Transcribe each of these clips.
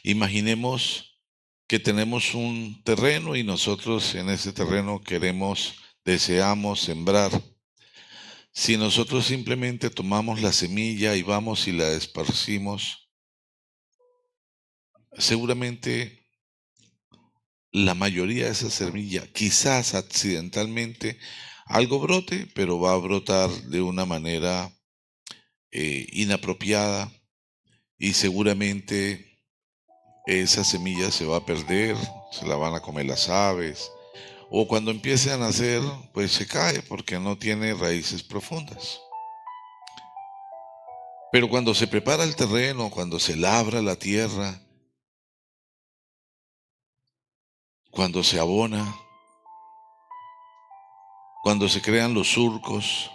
Imaginemos que tenemos un terreno y nosotros en ese terreno deseamos sembrar. Si nosotros simplemente tomamos la semilla y vamos y la esparcimos, seguramente la mayoría de esa semilla, quizás accidentalmente, algo brote, pero va a brotar de una manera inapropiada y seguramente esa semilla se va a perder, se la van a comer las aves, o cuando empiece a nacer, pues se cae porque no tiene raíces profundas. Pero cuando se prepara el terreno, cuando se labra la tierra, cuando se abona, cuando se crean los surcos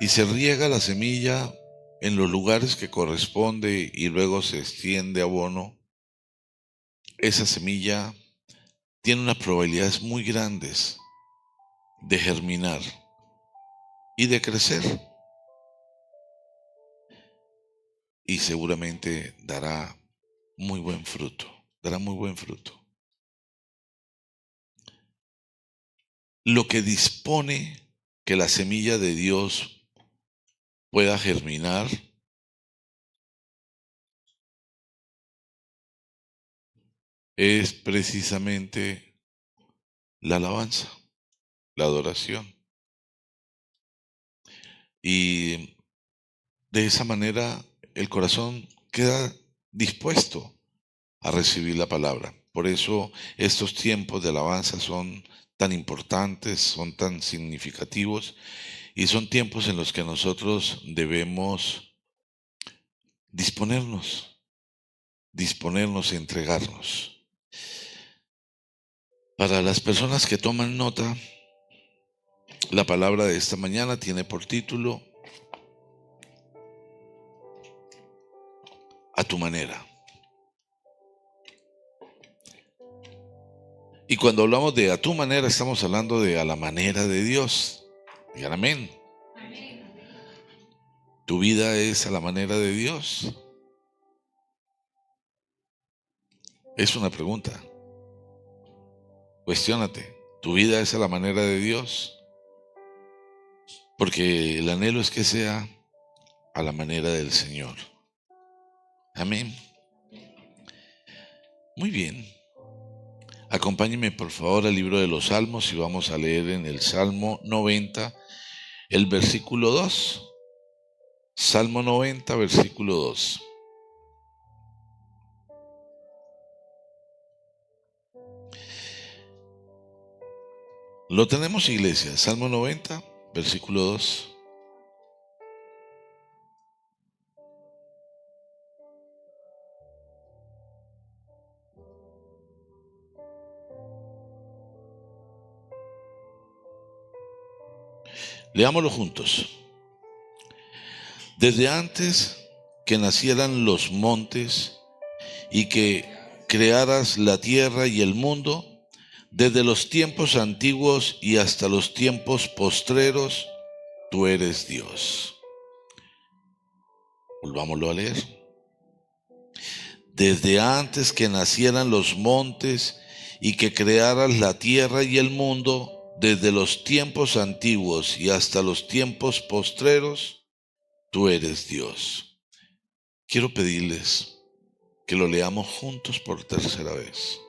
y se riega la semilla en los lugares que corresponde y luego se extiende abono, esa semilla tiene unas probabilidades muy grandes de germinar y de crecer y seguramente dará muy buen fruto, dará muy buen fruto. Lo que dispone que la semilla de Dios pueda germinar es precisamente la alabanza, la adoración. Y de esa manera el corazón queda dispuesto a recibir la palabra. Por eso estos tiempos de alabanza son tan importantes, son tan significativos y son tiempos en los que nosotros debemos disponernos, disponernos y entregarnos. Para las personas que toman nota, la palabra de esta mañana tiene por título A tu manera. Y cuando hablamos de a tu manera, estamos hablando de a la manera de Dios. Digan amén. ¿Tu vida es a la manera de Dios? Es una pregunta. Cuestiónate. ¿Tu vida es a la manera de Dios? Porque el anhelo es que sea a la manera del Señor. Amén. Muy bien. Acompáñenme por favor al libro de los Salmos y vamos a leer en el Salmo 90, el versículo 2. Salmo 90, versículo 2. Lo tenemos, iglesia. Salmo 90, versículo 2. Leámoslo juntos. Desde antes que nacieran los montes y que crearas la tierra y el mundo, desde los tiempos antiguos y hasta los tiempos postreros, tú eres Dios. Volvámoslo a leer. Desde antes que nacieran los montes y que crearas la tierra y el mundo, desde los tiempos antiguos y hasta los tiempos postreros, tú eres Dios. Quiero pedirles que lo leamos juntos por tercera vez,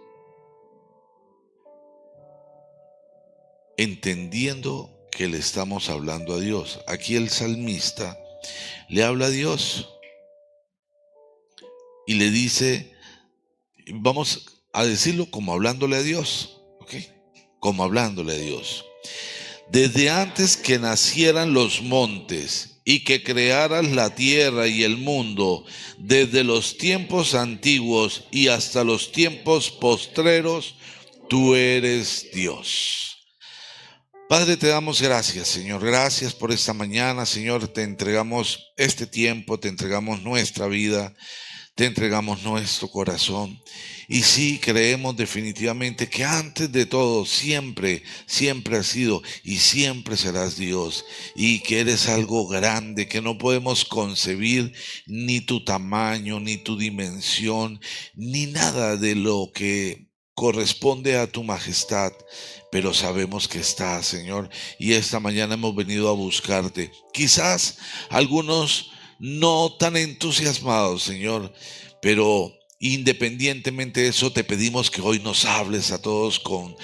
entendiendo que le estamos hablando a Dios. Aquí el salmista le habla a Dios y le dice, vamos a decirlo como hablándole a Dios, ¿ok? Como hablándole a Dios. Desde antes que nacieran los montes y que crearas la tierra y el mundo, desde los tiempos antiguos y hasta los tiempos postreros, tú eres Dios. Padre, te damos gracias, Señor. Gracias por esta mañana, Señor. Te entregamos este tiempo, te entregamos nuestra vida. te entregamos nuestro corazón. Y sí, creemos definitivamente que antes de todo, siempre, siempre has sido y siempre serás Dios. Y que eres algo grande, que no podemos concebir ni tu tamaño, ni tu dimensión, ni nada de lo que corresponde a tu majestad, pero sabemos que estás, Señor, y esta mañana hemos venido a buscarte. Quizás algunos no tan entusiasmados, Señor, pero independientemente de eso, te pedimos que hoy nos hables a todos con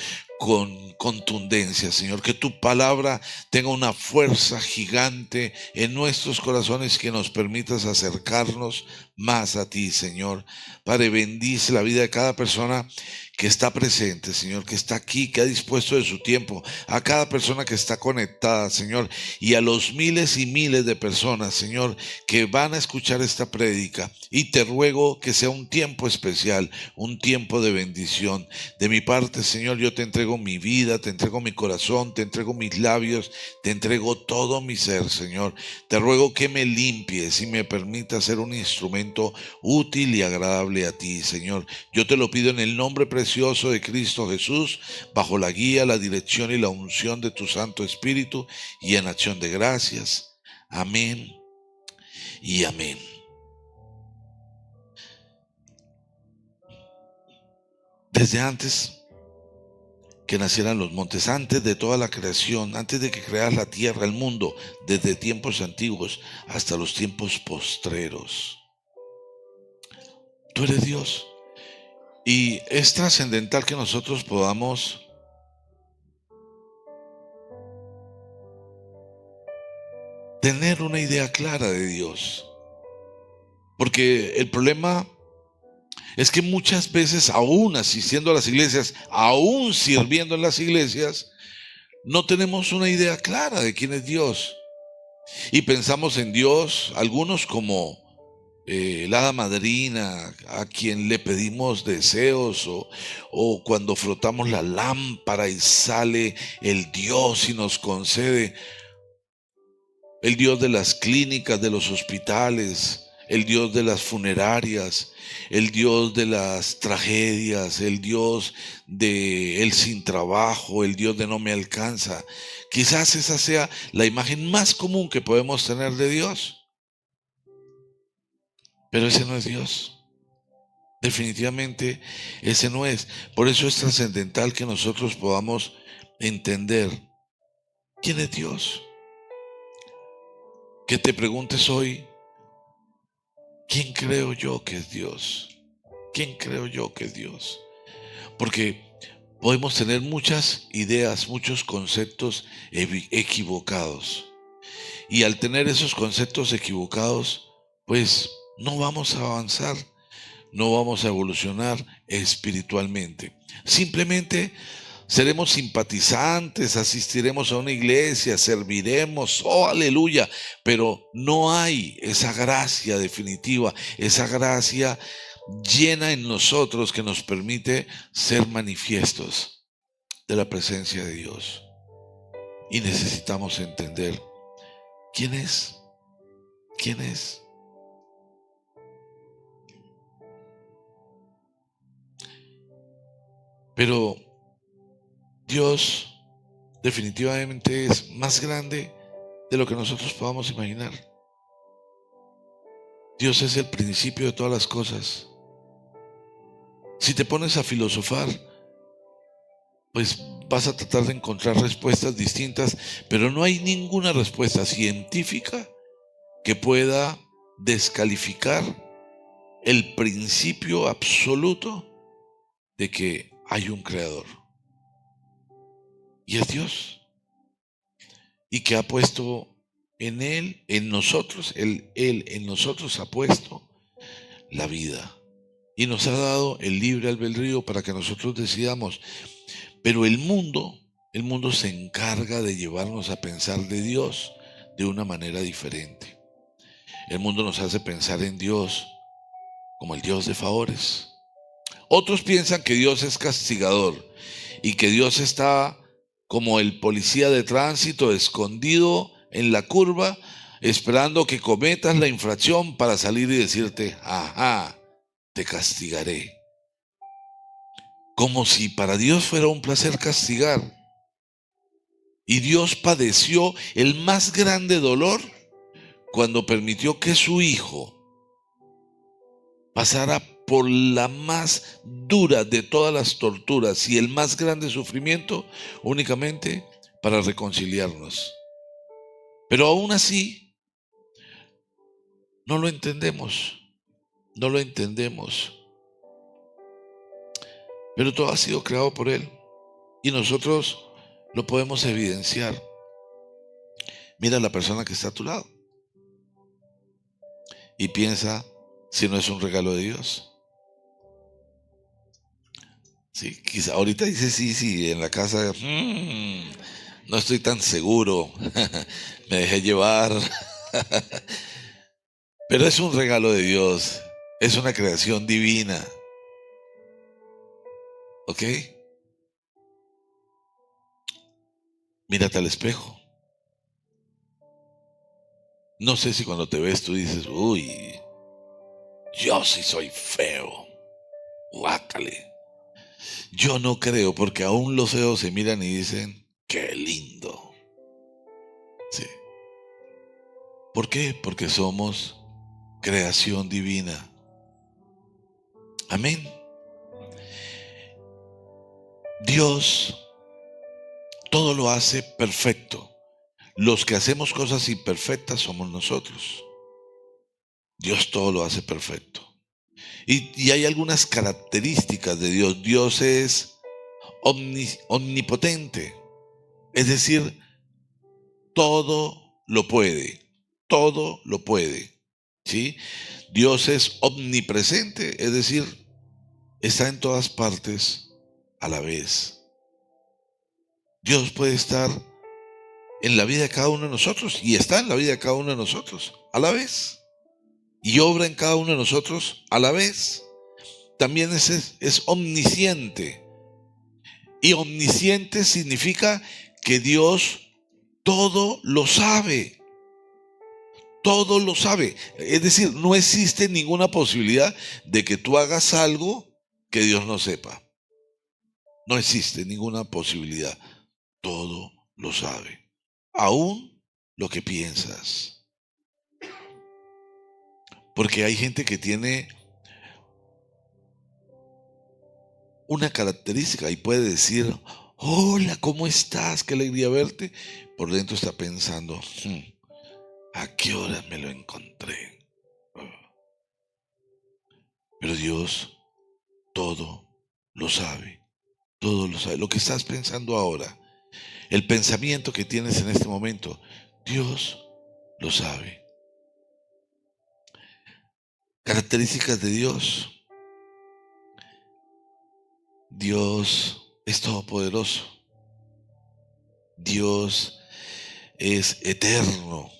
contundencia, Señor, que tu palabra tenga una fuerza gigante en nuestros corazones, que nos permitas acercarnos más a ti, Señor. Padre, bendice la vida de cada persona que está presente, Señor, que está aquí, que ha dispuesto de su tiempo, a cada persona que está conectada, Señor, y a los miles y miles de personas, Señor, que van a escuchar esta prédica. Y te ruego que sea un tiempo especial, un tiempo de bendición. De mi parte, Señor, yo te entrego mi vida, te entrego mi corazón, te entrego mis labios, te entrego todo mi ser, Señor. Te ruego que me limpies y me permitas ser un instrumento útil y agradable a ti, Señor. Yo te lo pido en el nombre precioso de Cristo Jesús, bajo la guía, la dirección y la unción de tu Santo Espíritu, y en acción de gracias. Amén y amén. Desde antes que nacieran los montes, antes de toda la creación, antes de que creas la tierra, el mundo, desde tiempos antiguos hasta los tiempos postreros, tú eres Dios. Y es trascendental que nosotros podamos tener una idea clara de Dios. Porque el problema es que muchas veces, aún asistiendo a las iglesias, aún sirviendo en las iglesias, no tenemos una idea clara de quién es Dios. Y pensamos en Dios, algunos como la hada madrina, a quien le pedimos deseos, o cuando frotamos la lámpara y sale el Dios y nos concede. El Dios de las clínicas, de los hospitales, el Dios de las funerarias, el Dios de las tragedias, el Dios de el sin trabajo, el Dios de no me alcanza. Quizás esa sea la imagen más común que podemos tener de Dios. Pero ese no es Dios. Definitivamente ese no es. Por eso es trascendental que nosotros podamos entender quién es Dios. Que te preguntes hoy, ¿quién creo yo que es Dios? ¿Quién creo yo que es Dios? Porque podemos tener muchas ideas, muchos conceptos equivocados. Y al tener esos conceptos equivocados, pues no vamos a avanzar, no vamos a evolucionar espiritualmente. Simplemente seremos simpatizantes, asistiremos a una iglesia, serviremos, oh aleluya, pero no hay esa gracia definitiva, esa gracia llena en nosotros que nos permite ser manifiestos de la presencia de Dios. Y necesitamos entender quién es, quién es. Pero Dios definitivamente es más grande de lo que nosotros podamos imaginar. Dios es el principio de todas las cosas. Si te pones a filosofar, pues vas a tratar de encontrar respuestas distintas, pero no hay ninguna respuesta científica que pueda descalificar el principio absoluto de que hay un creador. Y es Dios. Y que ha puesto en Él, en nosotros, Él en nosotros ha puesto la vida. Y nos ha dado el libre albedrío para que nosotros decidamos. Pero el mundo se encarga de llevarnos a pensar de Dios de una manera diferente. El mundo nos hace pensar en Dios como el Dios de favores. Otros piensan que Dios es castigador y que Dios está como el policía de tránsito escondido en la curva, esperando que cometas la infracción para salir y decirte, ajá, te castigaré. Como si para Dios fuera un placer castigar. Y Dios padeció el más grande dolor cuando permitió que su hijo pasara por la más dura de todas las torturas y el más grande sufrimiento únicamente para reconciliarnos. Pero aún así, no lo entendemos, no lo entendemos. Pero todo ha sido creado por Él y nosotros lo podemos evidenciar. Mira a la persona que está a tu lado y piensa si no es un regalo de Dios. Sí, quizá ahorita dice sí, en la casa, no estoy tan seguro, me dejé llevar, pero es un regalo de Dios, es una creación divina, ¿ok? Mírate al espejo. No sé si cuando te ves tú dices, uy, yo sí soy feo, guácale. Yo no creo, porque aún los feos se miran y dicen, qué lindo. Sí. ¿Por qué? Porque somos creación divina. Amén. Dios todo lo hace perfecto. Los que hacemos cosas imperfectas somos nosotros. Dios todo lo hace perfecto. Y hay algunas características de Dios. Dios es omnipotente. Es decir, todo lo puede. Todo lo puede. ¿Sí? Dios es omnipresente. Es decir, está en todas partes a la vez. Dios puede estar en la vida de cada uno de nosotros y está en la vida de cada uno de nosotros a la vez y obra en cada uno de nosotros a la vez. También es omnisciente, y omnisciente significa que Dios todo lo sabe, todo lo sabe. Es decir, no existe ninguna posibilidad de que tú hagas algo que Dios no sepa. No existe ninguna posibilidad. Todo lo sabe, aún lo que piensas. Porque hay gente que tiene una característica y puede decir, hola, ¿cómo estás? Qué alegría verte. Por dentro está pensando, ¿a qué hora me lo encontré? Pero Dios todo lo sabe, todo lo sabe. Lo que estás pensando ahora, el pensamiento que tienes en este momento, Dios lo sabe. Características de Dios. Dios es todopoderoso. Dios es eterno,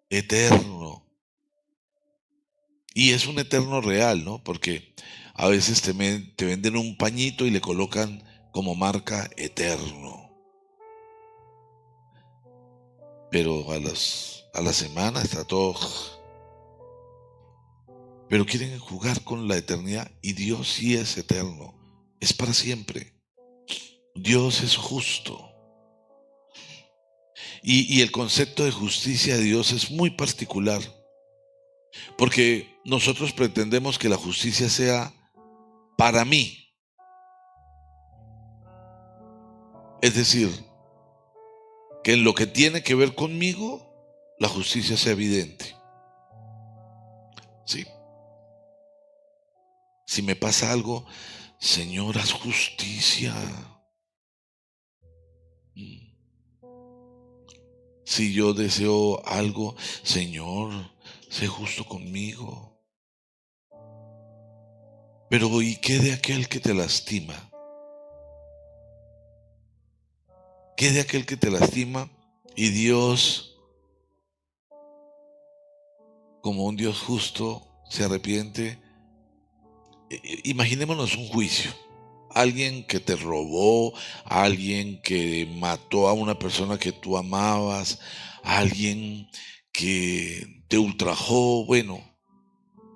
eterno. Y es un eterno real, ¿no? Porque a veces te venden un pañito y le colocan como marca eterno. Pero a la semana está todo. Pero quieren jugar con la eternidad y Dios sí es eterno. Es para siempre. Dios es justo. Y el concepto de justicia de Dios es muy particular. Porque nosotros pretendemos que la justicia sea para mí. Es decir, que en lo que tiene que ver conmigo, la justicia sea evidente. ¿Sí? Si me pasa algo, Señor, haz justicia. Si yo deseo algo, Señor, sé justo conmigo. Pero ¿y qué de aquel que te lastima? ¿Qué de aquel que te lastima? Y Dios, como un Dios justo, se arrepiente. Imaginémonos un juicio. Alguien que te robó, alguien que mató a una persona que tú amabas, alguien que te ultrajó. Bueno,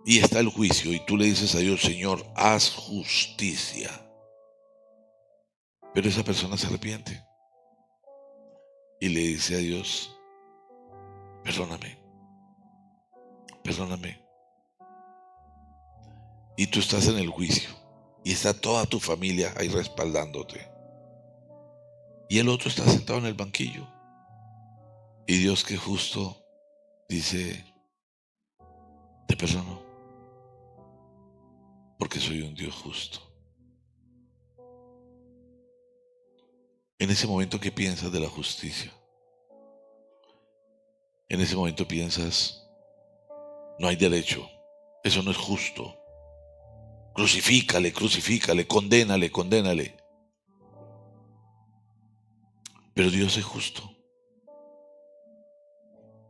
y está el juicio, y tú le dices a Dios, Señor, haz justicia. Pero esa persona se arrepiente y le dice a Dios, perdóname, perdóname. Y tú estás en el juicio y está toda tu familia ahí respaldándote. Y el otro está sentado en el banquillo. Y Dios, que justo, dice, te perdono, porque soy un Dios justo. En ese momento, ¿qué piensas de la justicia? En ese momento piensas, no hay derecho, eso no es justo. Crucifícale, crucifícale, condénale, condénale. Pero Dios es justo,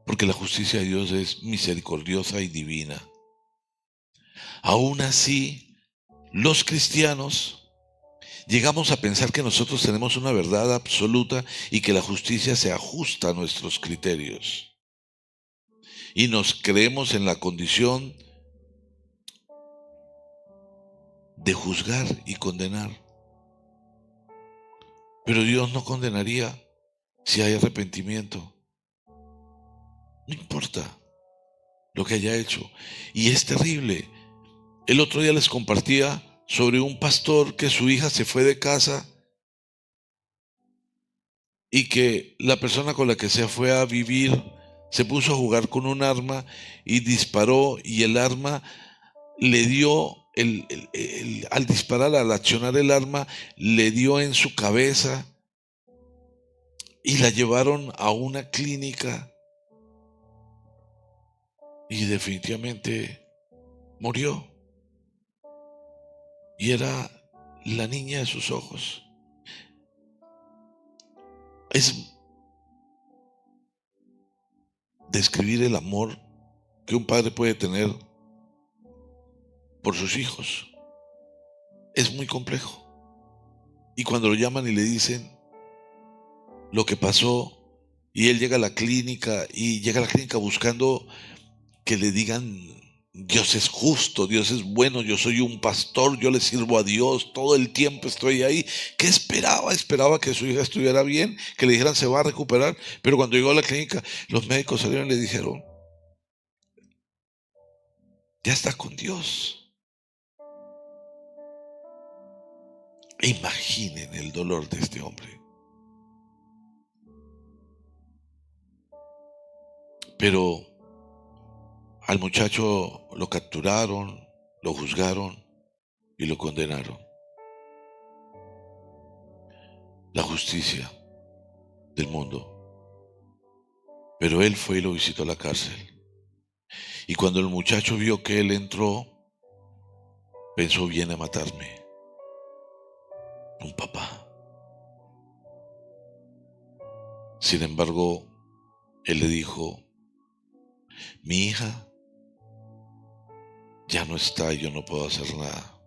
porque la justicia de Dios es misericordiosa y divina. Aún así, los cristianos llegamos a pensar que nosotros tenemos una verdad absoluta y que la justicia se ajusta a nuestros criterios. Y nos creemos en la condición de juzgar y condenar. Pero Dios no condenaría si hay arrepentimiento. No importa lo que haya hecho. Y es terrible. El otro día les compartía sobre un pastor que su hija se fue de casa y que la persona con la que se fue a vivir se puso a jugar con un arma y disparó, y el arma le dio, al disparar, al accionar el arma, le dio en su cabeza y la llevaron a una clínica y definitivamente murió. Y era la niña de sus ojos. Es describir el amor que un padre puede tener por sus hijos. Es muy complejo. Y cuando lo llaman y le dicen lo que pasó, y él llega a la clínica, y llega a la clínica buscando que le digan, Dios es justo, Dios es bueno, yo soy un pastor, yo le sirvo a Dios, todo el tiempo estoy ahí. ¿Qué esperaba? Esperaba que su hija estuviera bien, que le dijeran se va a recuperar. Pero cuando llegó a la clínica, los médicos salieron y le dijeron, ya está con Dios. Imaginen el dolor de este hombre. Pero al muchacho lo capturaron, lo juzgaron y lo condenaron. La justicia del mundo. Pero él fue y lo visitó a la cárcel. Y cuando el muchacho vio que él entró, pensó, viene a matarme. Un papá. Sin embargo, él le dijo, mi hija ya no está y yo no puedo hacer nada.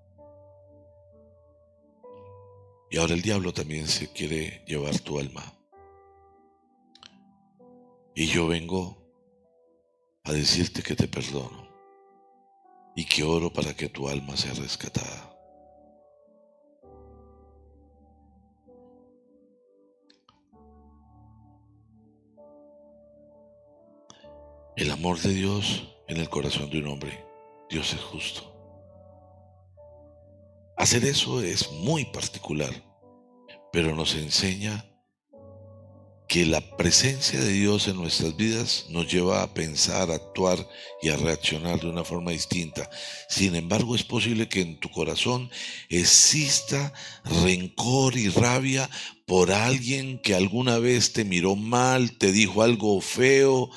Y ahora el diablo también se quiere llevar tu alma. Y yo vengo a decirte que te perdono y que oro para que tu alma sea rescatada. El amor de Dios en el corazón de un hombre. Dios es justo. Hacer eso es muy particular, pero nos enseña que la presencia de Dios en nuestras vidas nos lleva a pensar, a actuar y a reaccionar de una forma distinta. Sin embargo, es posible que en tu corazón exista rencor y rabia por alguien que alguna vez te miró mal, te dijo algo feo,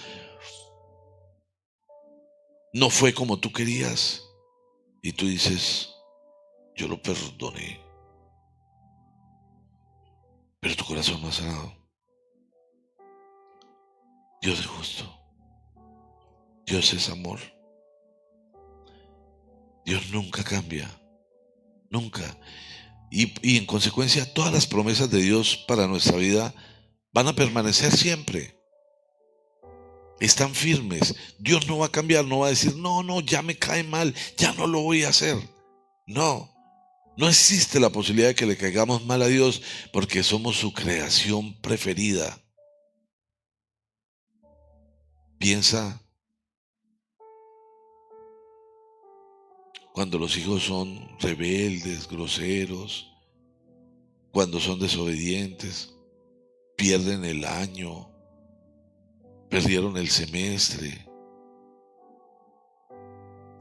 no fue como tú querías. Y tú dices, yo lo perdoné, pero tu corazón no ha sanado. Dios es justo. Dios es amor. Dios nunca cambia. Nunca. Y en consecuencia, todas las promesas de Dios para nuestra vida van a permanecer siempre. están firmes. Dios no va a cambiar, no va a decir, no, no, ya me cae mal, ya no lo voy a hacer. No, no existe la posibilidad de que le caigamos mal a Dios porque somos su creación preferida. Piensa cuando los hijos son rebeldes, groseros, cuando son desobedientes, pierden el año, perdieron el semestre,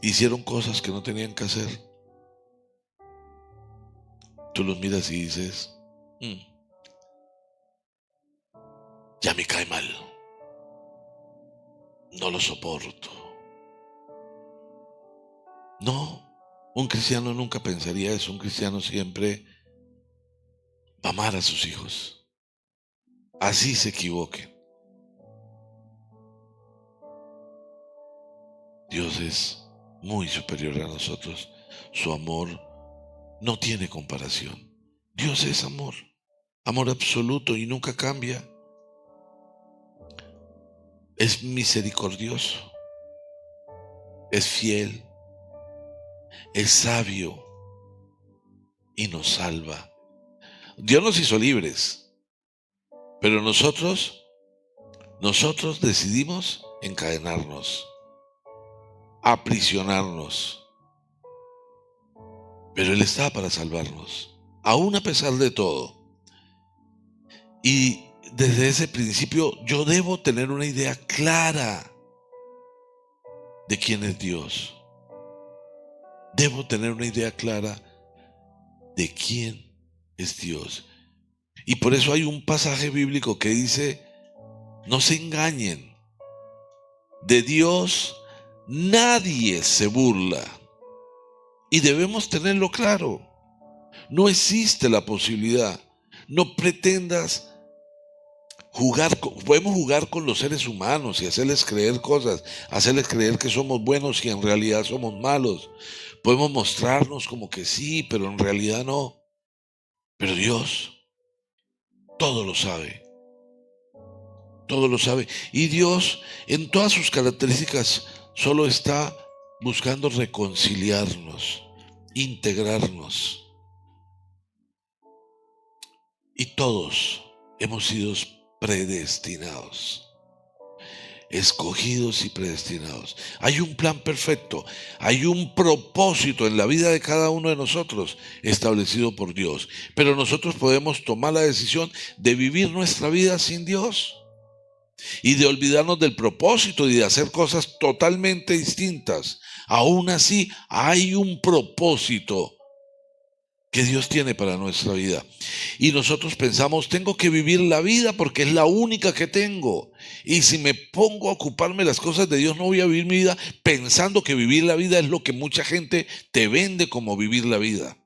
hicieron cosas que no tenían que hacer. Tú los miras y dices, ya me cae mal, no lo soporto. No, un cristiano nunca pensaría eso. Un cristiano siempre va a amar a sus hijos, así se equivoque. Dios es muy superior a nosotros. Su amor no tiene comparación. Dios es amor, amor absoluto y nunca cambia. Es misericordioso, es fiel, es sabio y nos salva. Dios nos hizo libres, pero nosotros decidimos encadenarnos, aprisionarnos. Pero Él está para salvarnos, aún a pesar de todo. Y desde ese principio yo debo tener una idea clara de quién es Dios. Debo tener una idea clara de quién es Dios. Y por eso hay un pasaje bíblico que dice, no se engañen, de Dios nadie se burla. Y debemos tenerlo claro. No existe la posibilidad. No pretendas podemos jugar con los seres humanos y hacerles creer cosas, hacerles creer que somos buenos y en realidad somos malos. Podemos mostrarnos como que sí, pero en realidad no. Pero Dios todo lo sabe. Todo lo sabe. Y Dios, en todas sus características, solo está buscando reconciliarnos, integrarnos. Y todos hemos sido predestinados, escogidos y predestinados. Hay un plan perfecto, hay un propósito en la vida de cada uno de nosotros establecido por Dios. Pero nosotros podemos tomar la decisión de vivir nuestra vida sin Dios y de olvidarnos del propósito y de hacer cosas totalmente distintas. Aún así, hay un propósito que Dios tiene para nuestra vida. Y nosotros pensamos, tengo que vivir la vida porque es la única que tengo. Y si me pongo a ocuparme de las cosas de Dios, no voy a vivir mi vida pensando que vivir la vida es lo que mucha gente te vende como vivir la vida.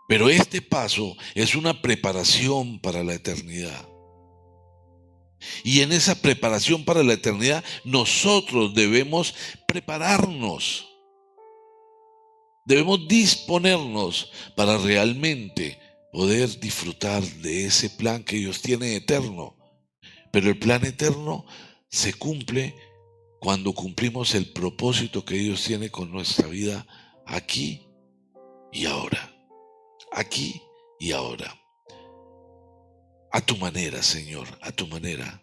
Pero este paso es una preparación para la eternidad. Y en esa preparación para la eternidad, nosotros debemos prepararnos. Debemos disponernos para realmente poder disfrutar de ese plan que Dios tiene eterno. Pero el plan eterno se cumple cuando cumplimos el propósito que Dios tiene con nuestra vida aquí y ahora. Aquí y ahora. A tu manera, Señor, a tu manera.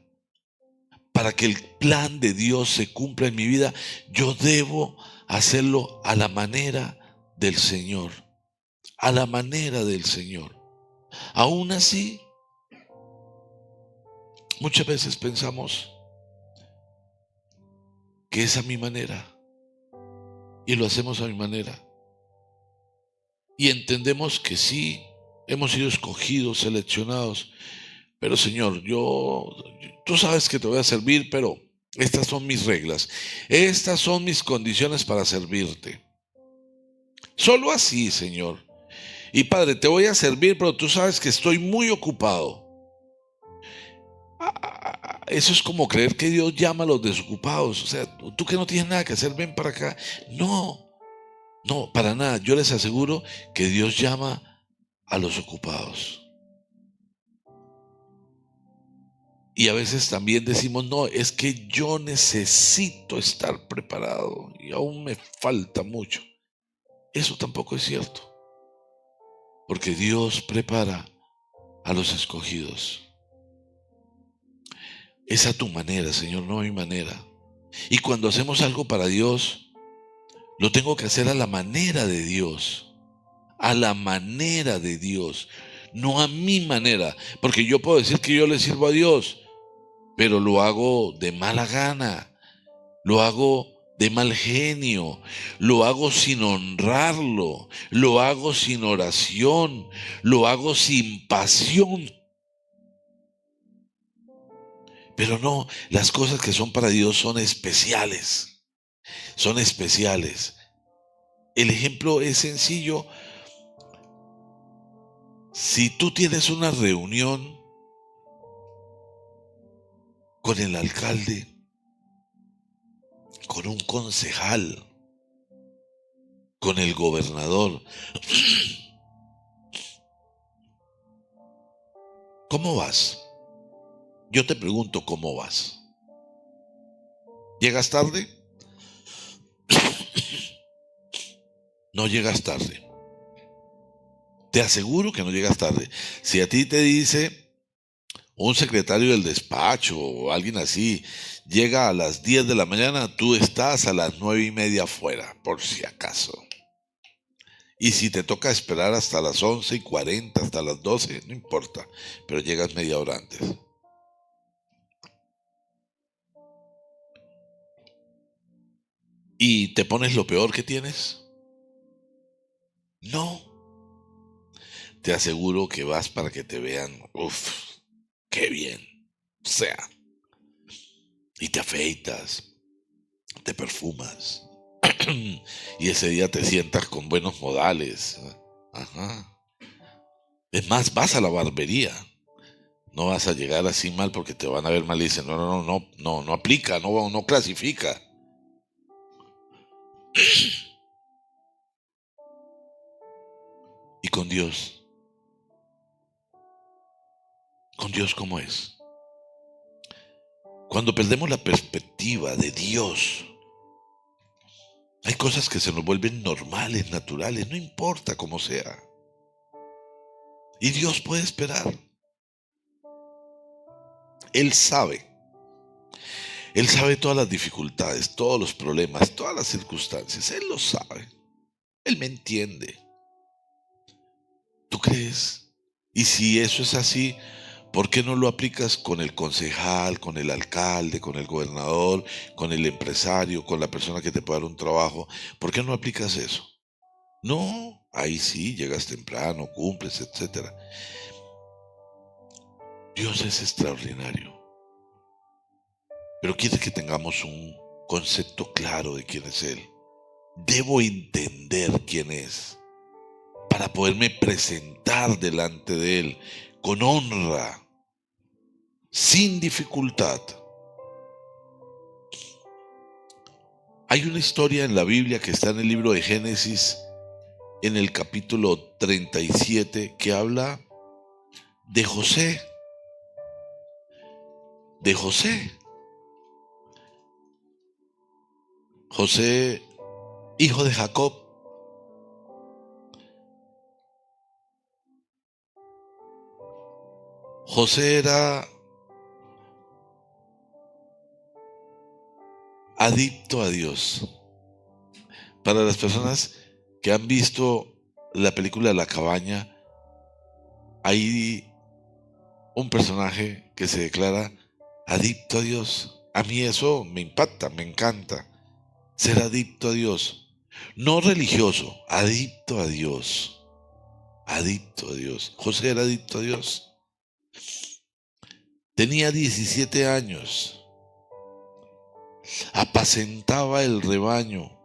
Para que el plan de Dios se cumpla en mi vida, yo debo hacerlo a la manera del Señor. A la manera del Señor. Aún así, muchas veces pensamos que es a mi manera y lo hacemos a mi manera. Y entendemos que sí, hemos sido escogidos, seleccionados. Pero Señor, tú sabes que te voy a servir, pero estas son mis reglas. Estas son mis condiciones para servirte. Solo así, Señor. Y Padre, te voy a servir, pero tú sabes que estoy muy ocupado. Eso es como creer que Dios llama a los desocupados. O sea, tú que no tienes nada que hacer, ven para acá. No, no, para nada. Yo les aseguro que Dios llama a los ocupados. Y a veces también decimos, no, es que yo necesito estar preparado y aún me falta mucho. Eso tampoco es cierto, porque Dios prepara a los escogidos. Es a tu manera, Señor, no a mi manera. Y cuando hacemos algo para Dios, lo tengo que hacer a la manera de Dios. A la manera de Dios, no a mi manera. Porque yo puedo decir que yo le sirvo a Dios, pero lo hago de mala gana, lo hago de mal genio, lo hago sin honrarlo, lo hago sin oración, lo hago sin pasión. Pero no, las cosas que son para Dios son especiales, son especiales. El ejemplo es sencillo. Si tú tienes una reunión con el alcalde, con un concejal, con el gobernador, ¿cómo vas? Yo te pregunto, ¿cómo vas? ¿Llegas tarde? No llegas tarde. Te aseguro que no llegas tarde. Si a ti te dice un secretario del despacho o alguien así, llega a las 10 de la mañana, tú estás a las 9:30 afuera, por si acaso. Y si te toca esperar hasta las 11:40, hasta las 12, no importa, pero llegas media hora antes. ¿Y te pones lo peor que tienes? No. Te aseguro que vas para que te vean, uff, qué bien. O sea, y te afeitas, te perfumas. Y ese día te sientas con buenos modales. Ajá. Es más, vas a la barbería. No vas a llegar así mal porque te van a ver mal y dicen, no aplica, no clasifica. Y con Dios ¿cómo es? Cuando perdemos la perspectiva de Dios, hay cosas que se nos vuelven normales, naturales, no importa cómo sea. Y Dios puede esperar. Él sabe. Él sabe todas las dificultades, todos los problemas, todas las circunstancias. Él lo sabe. Él me entiende. ¿Tú crees? Y si eso es así, ¿por qué no lo aplicas con el concejal, con el alcalde, con el gobernador, con el empresario, con la persona que te puede dar un trabajo? ¿Por qué no aplicas eso? No, ahí sí, llegas temprano, cumples, etcétera. Dios es extraordinario, pero quiere que tengamos un concepto claro de quién es Él. Debo entender quién es para poderme presentar delante de Él con honra, sin dificultad. Hay una historia en la Biblia que está en el libro de Génesis, en el capítulo 37, que habla de José. De José. José, hijo de Jacob. José era adicto a Dios. Para las personas que han visto la película La Cabaña, hay un personaje que se declara adicto a Dios. A mí eso me impacta, me encanta. Ser adicto a Dios. No religioso, adicto a Dios. Adicto a Dios. José era adicto a Dios. Tenía 17 años. Apacentaba el rebaño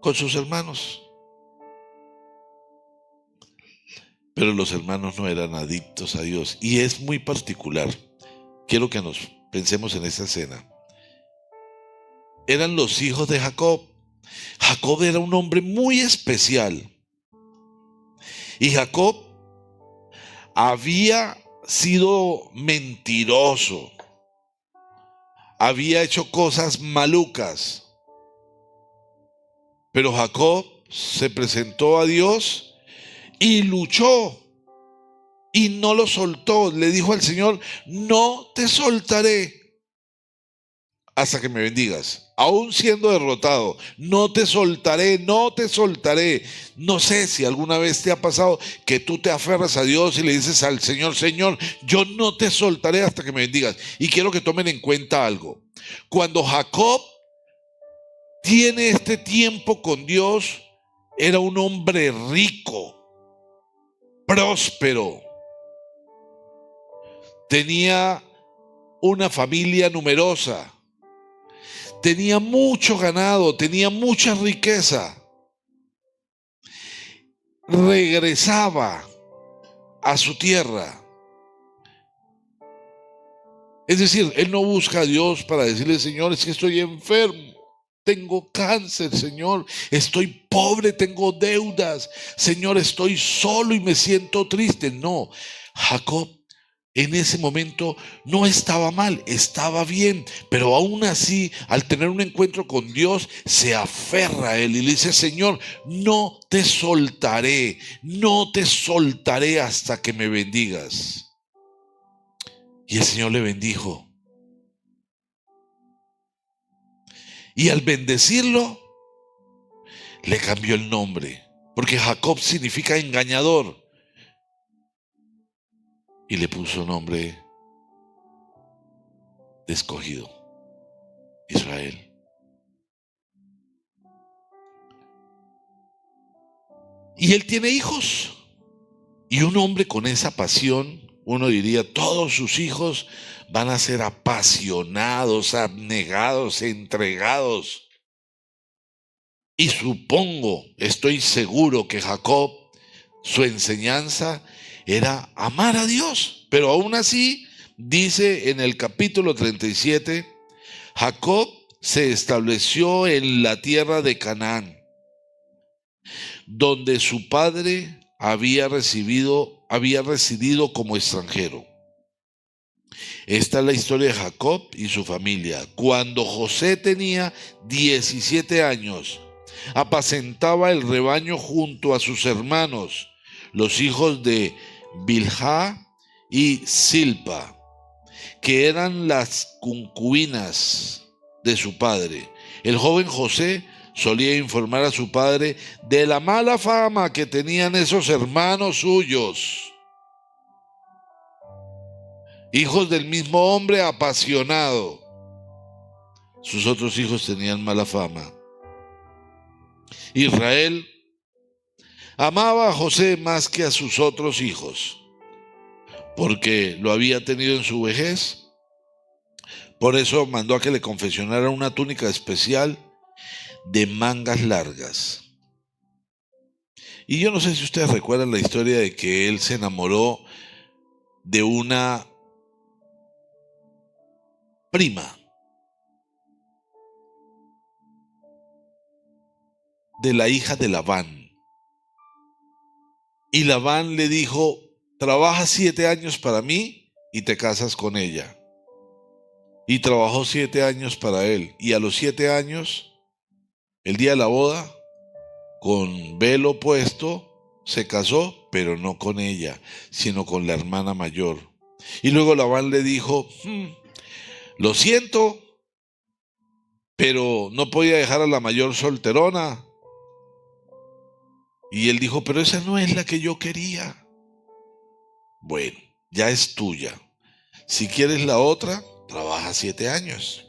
con sus hermanos. Pero los hermanos no eran adictos a Dios. Y es muy particular. Quiero que nos pensemos en esa escena. Eran los hijos de Jacob. Jacob era un hombre muy especial. Y Jacob había sido mentiroso, había hecho cosas malucas. Pero Jacob se presentó a Dios y luchó y no lo soltó. Le dijo al Señor: no te soltaré hasta que me bendigas. Aún siendo derrotado, no te soltaré, no te soltaré. No sé si alguna vez te ha pasado que tú te aferras a Dios y le dices al Señor: Señor, yo no te soltaré hasta que me bendigas. Y quiero que tomen en cuenta algo. Cuando Jacob tiene este tiempo con Dios, era un hombre rico, próspero, tenía una familia numerosa, tenía mucho ganado, tenía mucha riqueza. Regresaba a su tierra. Es decir, él no busca a Dios para decirle: Señor, es que estoy enfermo, tengo cáncer, Señor, estoy pobre, tengo deudas, Señor, estoy solo y me siento triste. No, Jacob en ese momento no estaba mal, estaba bien, pero aún así, al tener un encuentro con Dios, se aferra a él y le dice: Señor, no te soltaré, no te soltaré hasta que me bendigas. Y el Señor le bendijo. Y al bendecirlo, le cambió el nombre, porque Jacob significa engañador. Y le puso nombre de escogido: Israel. Y él tiene hijos. Y un hombre con esa pasión, uno diría, todos sus hijos van a ser apasionados, abnegados, entregados. Y supongo, estoy seguro que Jacob, su enseñanza era amar a Dios. Pero aún así, dice en el capítulo 37, Jacob se estableció en la tierra de Canaán, donde su padre había residido como extranjero. Esta es la historia de Jacob y su familia. Cuando José tenía 17 años, apacentaba el rebaño junto a sus hermanos, los hijos de Bilhá y Silpa, que eran las concubinas de su padre. El joven José solía informar a su padre de la mala fama que tenían esos hermanos suyos, hijos del mismo hombre apasionado. Sus otros hijos tenían mala fama. Israel amaba a José más que a sus otros hijos, porque lo había tenido en su vejez. Por eso mandó a que le confeccionara una túnica especial de mangas largas. Y yo no sé si ustedes recuerdan la historia de que él se enamoró de una prima de la hija de Labán. Y Labán le dijo: trabaja 7 años para mí y te casas con ella. Y trabajó 7 años para él. Y a los 7 años, el día de la boda, con velo puesto, se casó, pero no con ella, sino con la hermana mayor. Y luego Labán le dijo: lo siento, pero no podía dejar a la mayor solterona. Y él dijo: pero esa no es la que yo quería. Bueno, ya es tuya. Si quieres la otra, trabaja 7 años.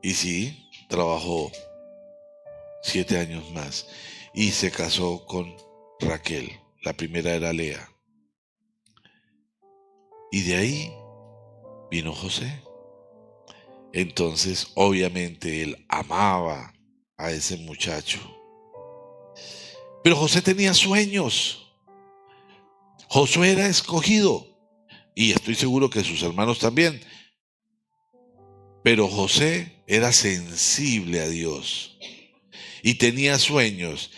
Y sí, trabajó 7 años más y se casó con Raquel. La primera era Lea. Y de ahí vino José. Entonces, obviamente, él amaba a ese muchacho. Pero José tenía sueños. Josué era escogido. Y estoy seguro que sus hermanos también. Pero José era sensible a Dios. Y tenía sueños.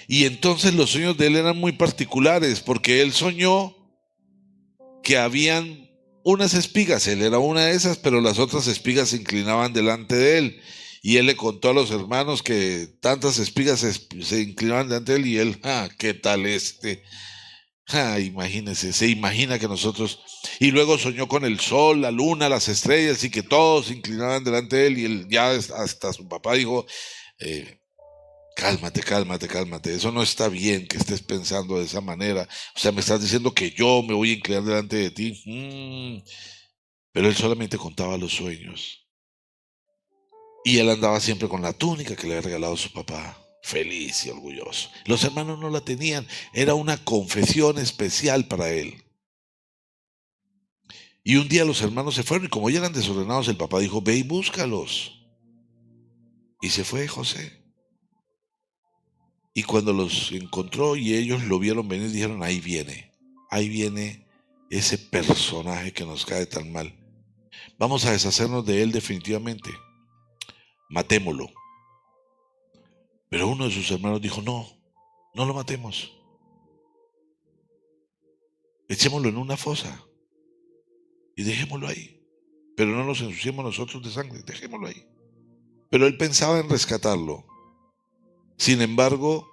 Y entonces los sueños de él eran muy particulares, porque él soñó que habían unas espigas, él era una de esas, pero las otras espigas se inclinaban delante de él. Y él le contó a los hermanos que tantas espigas se inclinaban delante de él, y él, ¿qué tal este? Imagínense, se imagina que nosotros, y luego soñó con el sol, la luna, las estrellas, y que todos se inclinaban delante de él, y él ya hasta su papá dijo, cálmate, cálmate, cálmate, eso no está bien que estés pensando de esa manera, o sea, me estás diciendo que yo me voy a inclinar delante de ti. Pero él solamente contaba los sueños, y él andaba siempre con la túnica que le había regalado su papá, feliz y orgulloso. Los hermanos no la tenían, era una confesión especial para él. Y un día los hermanos se fueron, y como ya eran desordenados, el papá dijo, ve y búscalos. Y se fue José. Y cuando los encontró y ellos lo vieron venir, dijeron, ahí viene ese personaje que nos cae tan mal. Vamos a deshacernos de él definitivamente. Matémoslo. Pero uno de sus hermanos dijo, no, no lo matemos. Echémoslo en una fosa y dejémoslo ahí. Pero no nos ensuciemos nosotros de sangre, dejémoslo ahí. Pero él pensaba en rescatarlo. Sin embargo,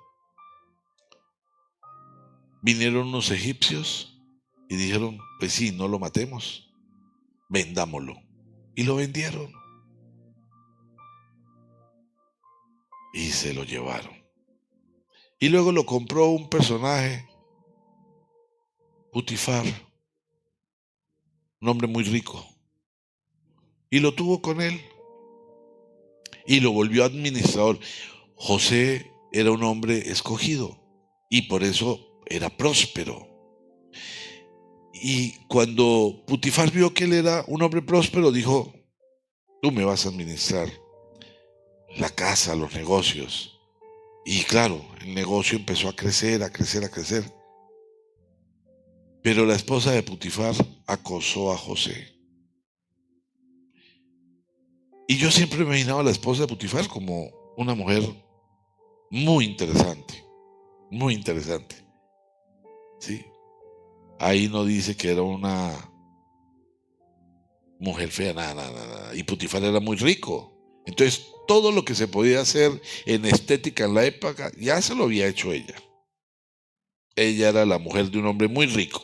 vinieron unos egipcios y dijeron, pues sí, no lo matemos, vendámoslo. Y lo vendieron. Y se lo llevaron. Y luego lo compró un personaje, Putifar, un hombre muy rico. Y lo tuvo con él. Y lo volvió administrador. José era un hombre escogido y por eso era próspero. Y cuando Putifar vio que él era un hombre próspero, dijo, tú me vas a administrar la casa, los negocios. Y claro, el negocio empezó a crecer, a crecer, a crecer. Pero la esposa de Putifar acosó a José. Y yo siempre me imaginaba a la esposa de Putifar como una mujer muy interesante, muy interesante. ¿Sí? Ahí no dice que era una mujer fea, nada, nada, nada. Y Putifar era muy rico. Entonces, todo lo que se podía hacer en estética en la época, ya se lo había hecho ella. Ella era la mujer de un hombre muy rico.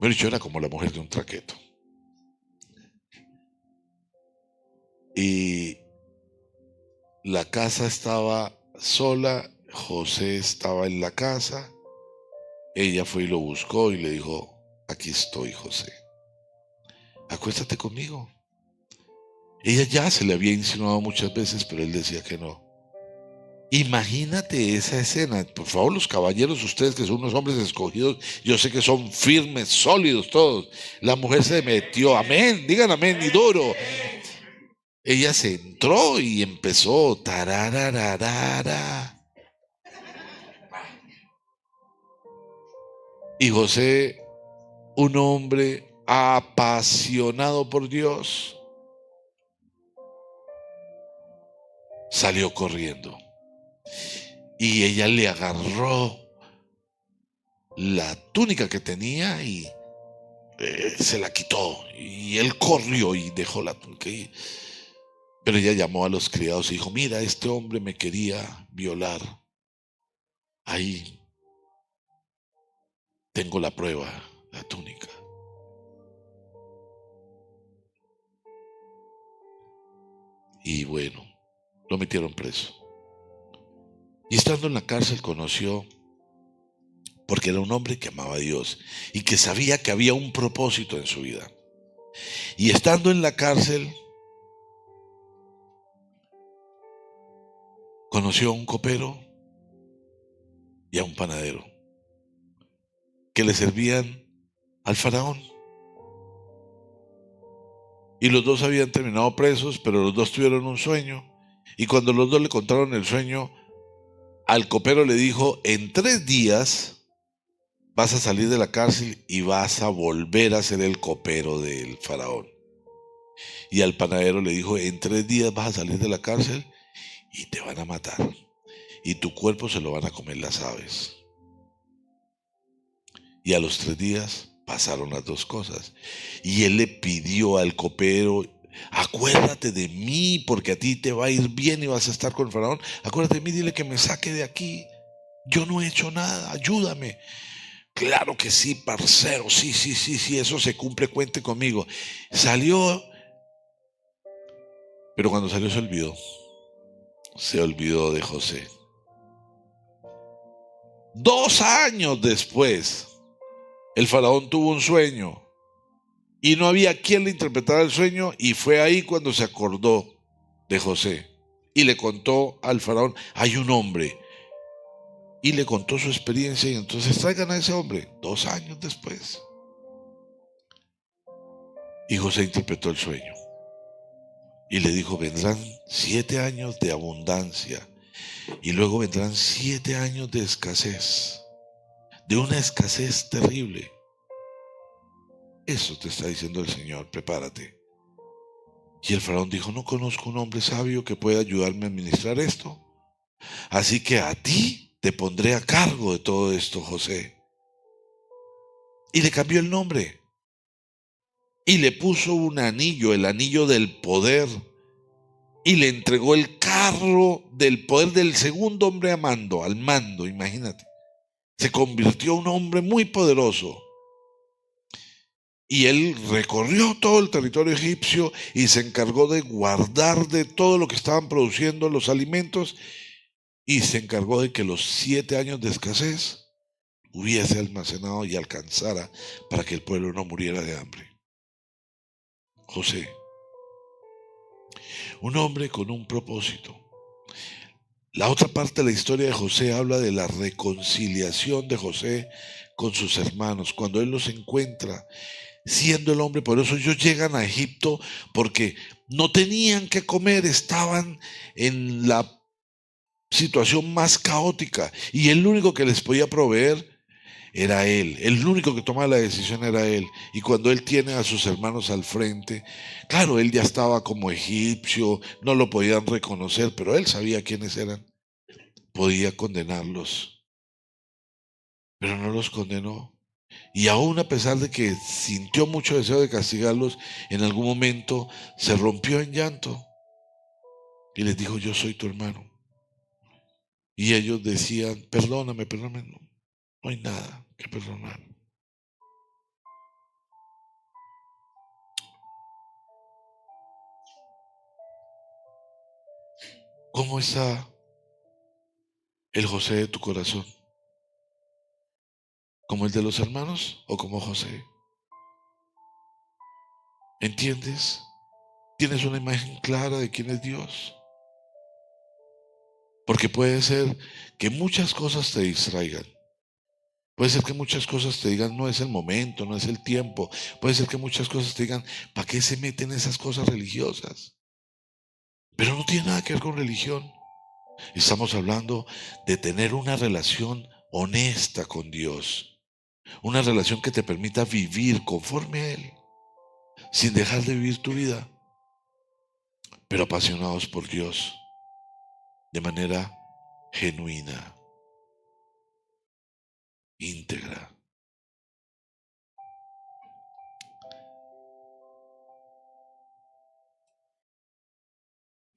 Pero yo era como la mujer de un traqueto. Y la casa estaba sola, José estaba en la casa. Ella fue y lo buscó y le dijo, aquí estoy, José, acuéstate conmigo. Ella ya se le había insinuado muchas veces, pero él decía que no. Imagínate esa escena. Por favor, los caballeros, ustedes que son unos hombres escogidos, yo sé que son firmes, sólidos todos. La mujer se metió, amén, digan amén y duro. Ella se entró y empezó, tararararara. Y José, un hombre apasionado por Dios, salió corriendo. Y ella le agarró la túnica que tenía y se la quitó. Y él corrió y dejó la túnica. Pero ella llamó a los criados y dijo, mira, este hombre me quería violar. Ahí tengo la prueba, la túnica. Y bueno, lo metieron preso. Y estando en la cárcel conoció, porque era un hombre que amaba a Dios y que sabía que había un propósito en su vida. Y estando en la cárcel, conoció a un copero y a un panadero que le servían al faraón. Y los dos habían terminado presos, pero los dos tuvieron un sueño. Y cuando los dos le contaron el sueño, al copero le dijo, en 3 días vas a salir de la cárcel y vas a volver a ser el copero del faraón. Y al panadero le dijo, en 3 días vas a salir de la cárcel y te van a matar. Y tu cuerpo se lo van a comer las aves. Y a los 3 días pasaron las dos cosas. Y él le pidió al copero: acuérdate de mí, porque a ti te va a ir bien y vas a estar con el faraón. Acuérdate de mí, dile que me saque de aquí. Yo no he hecho nada, ayúdame. Claro que sí, parcero, sí, sí, sí, sí, eso se cumple, cuente conmigo. Salió, pero cuando salió se olvidó de José. 2 años después, el faraón tuvo un sueño y no había quien le interpretara el sueño, y fue ahí cuando se acordó de José y le contó al faraón: hay un hombre, y le contó su experiencia, y entonces traigan a ese hombre. 2 años después, y José interpretó el sueño y le dijo: vendrán 7 años de abundancia y luego vendrán 7 años de escasez, de una escasez terrible. Eso te está diciendo el Señor, prepárate. Y el faraón dijo: no conozco un hombre sabio que pueda ayudarme a administrar esto, así que a ti te pondré a cargo de todo esto, José. Y le cambió el nombre y le puso un anillo, el anillo del poder, y le entregó el carro del poder del segundo hombre al mando, imagínate. Se convirtió en un hombre muy poderoso. Y él recorrió todo el territorio egipcio y se encargó de guardar de todo lo que estaban produciendo los alimentos, y se encargó de que los 7 años de escasez hubiese almacenado y alcanzara para que el pueblo no muriera de hambre. José, un hombre con un propósito. La otra parte de la historia de José habla de la reconciliación de José con sus hermanos, cuando él los encuentra siendo el hombre. Por eso ellos llegan a Egipto, porque no tenían que comer, estaban en la situación más caótica, y el único que les podía proveer era él, el único que tomaba la decisión era él. Y cuando él tiene a sus hermanos al frente, claro, él ya estaba como egipcio, no lo podían reconocer, pero él sabía quiénes eran, podía condenarlos, pero no los condenó. Y aún a pesar de que sintió mucho deseo de castigarlos, en algún momento se rompió en llanto y les dijo: yo soy tu hermano. Y ellos decían: perdóname, perdóname. No, no hay nada que perdonar. ¿Cómo está el José de tu corazón? ¿Como el de los hermanos o como José? ¿Entiendes? ¿Tienes una imagen clara de quién es Dios? Porque puede ser que muchas cosas te distraigan. Puede ser que muchas cosas te digan: no es el momento, no es el tiempo. Puede ser que muchas cosas te digan: ¿para qué se meten esas cosas religiosas? Pero no tiene nada que ver con religión. Estamos hablando de tener una relación honesta con Dios. Una relación que te permita vivir conforme a Él, sin dejar de vivir tu vida, pero apasionados por Dios, de manera genuina, íntegra.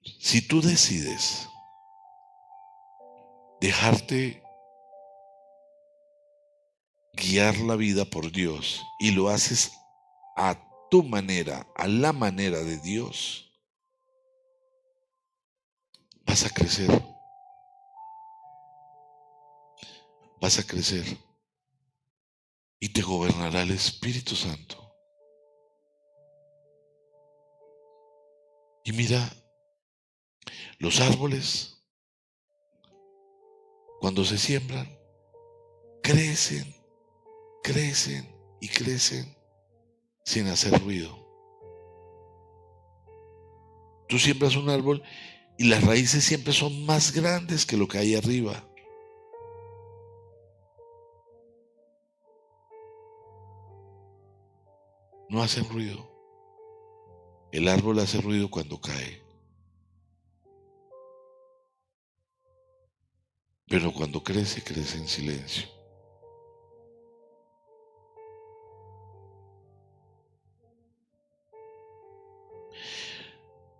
Si tú decides dejarte guiar la vida por Dios y lo haces a tu manera, a la manera de Dios, vas a crecer, vas a crecer, y te gobernará el Espíritu Santo. Y mira, los árboles, cuando se siembran, crecen, crecen y crecen sin hacer ruido. Tú siembras un árbol y las raíces siempre son más grandes que lo que hay arriba. No hacen ruido. El árbol hace ruido cuando cae, pero cuando crece, crece en silencio.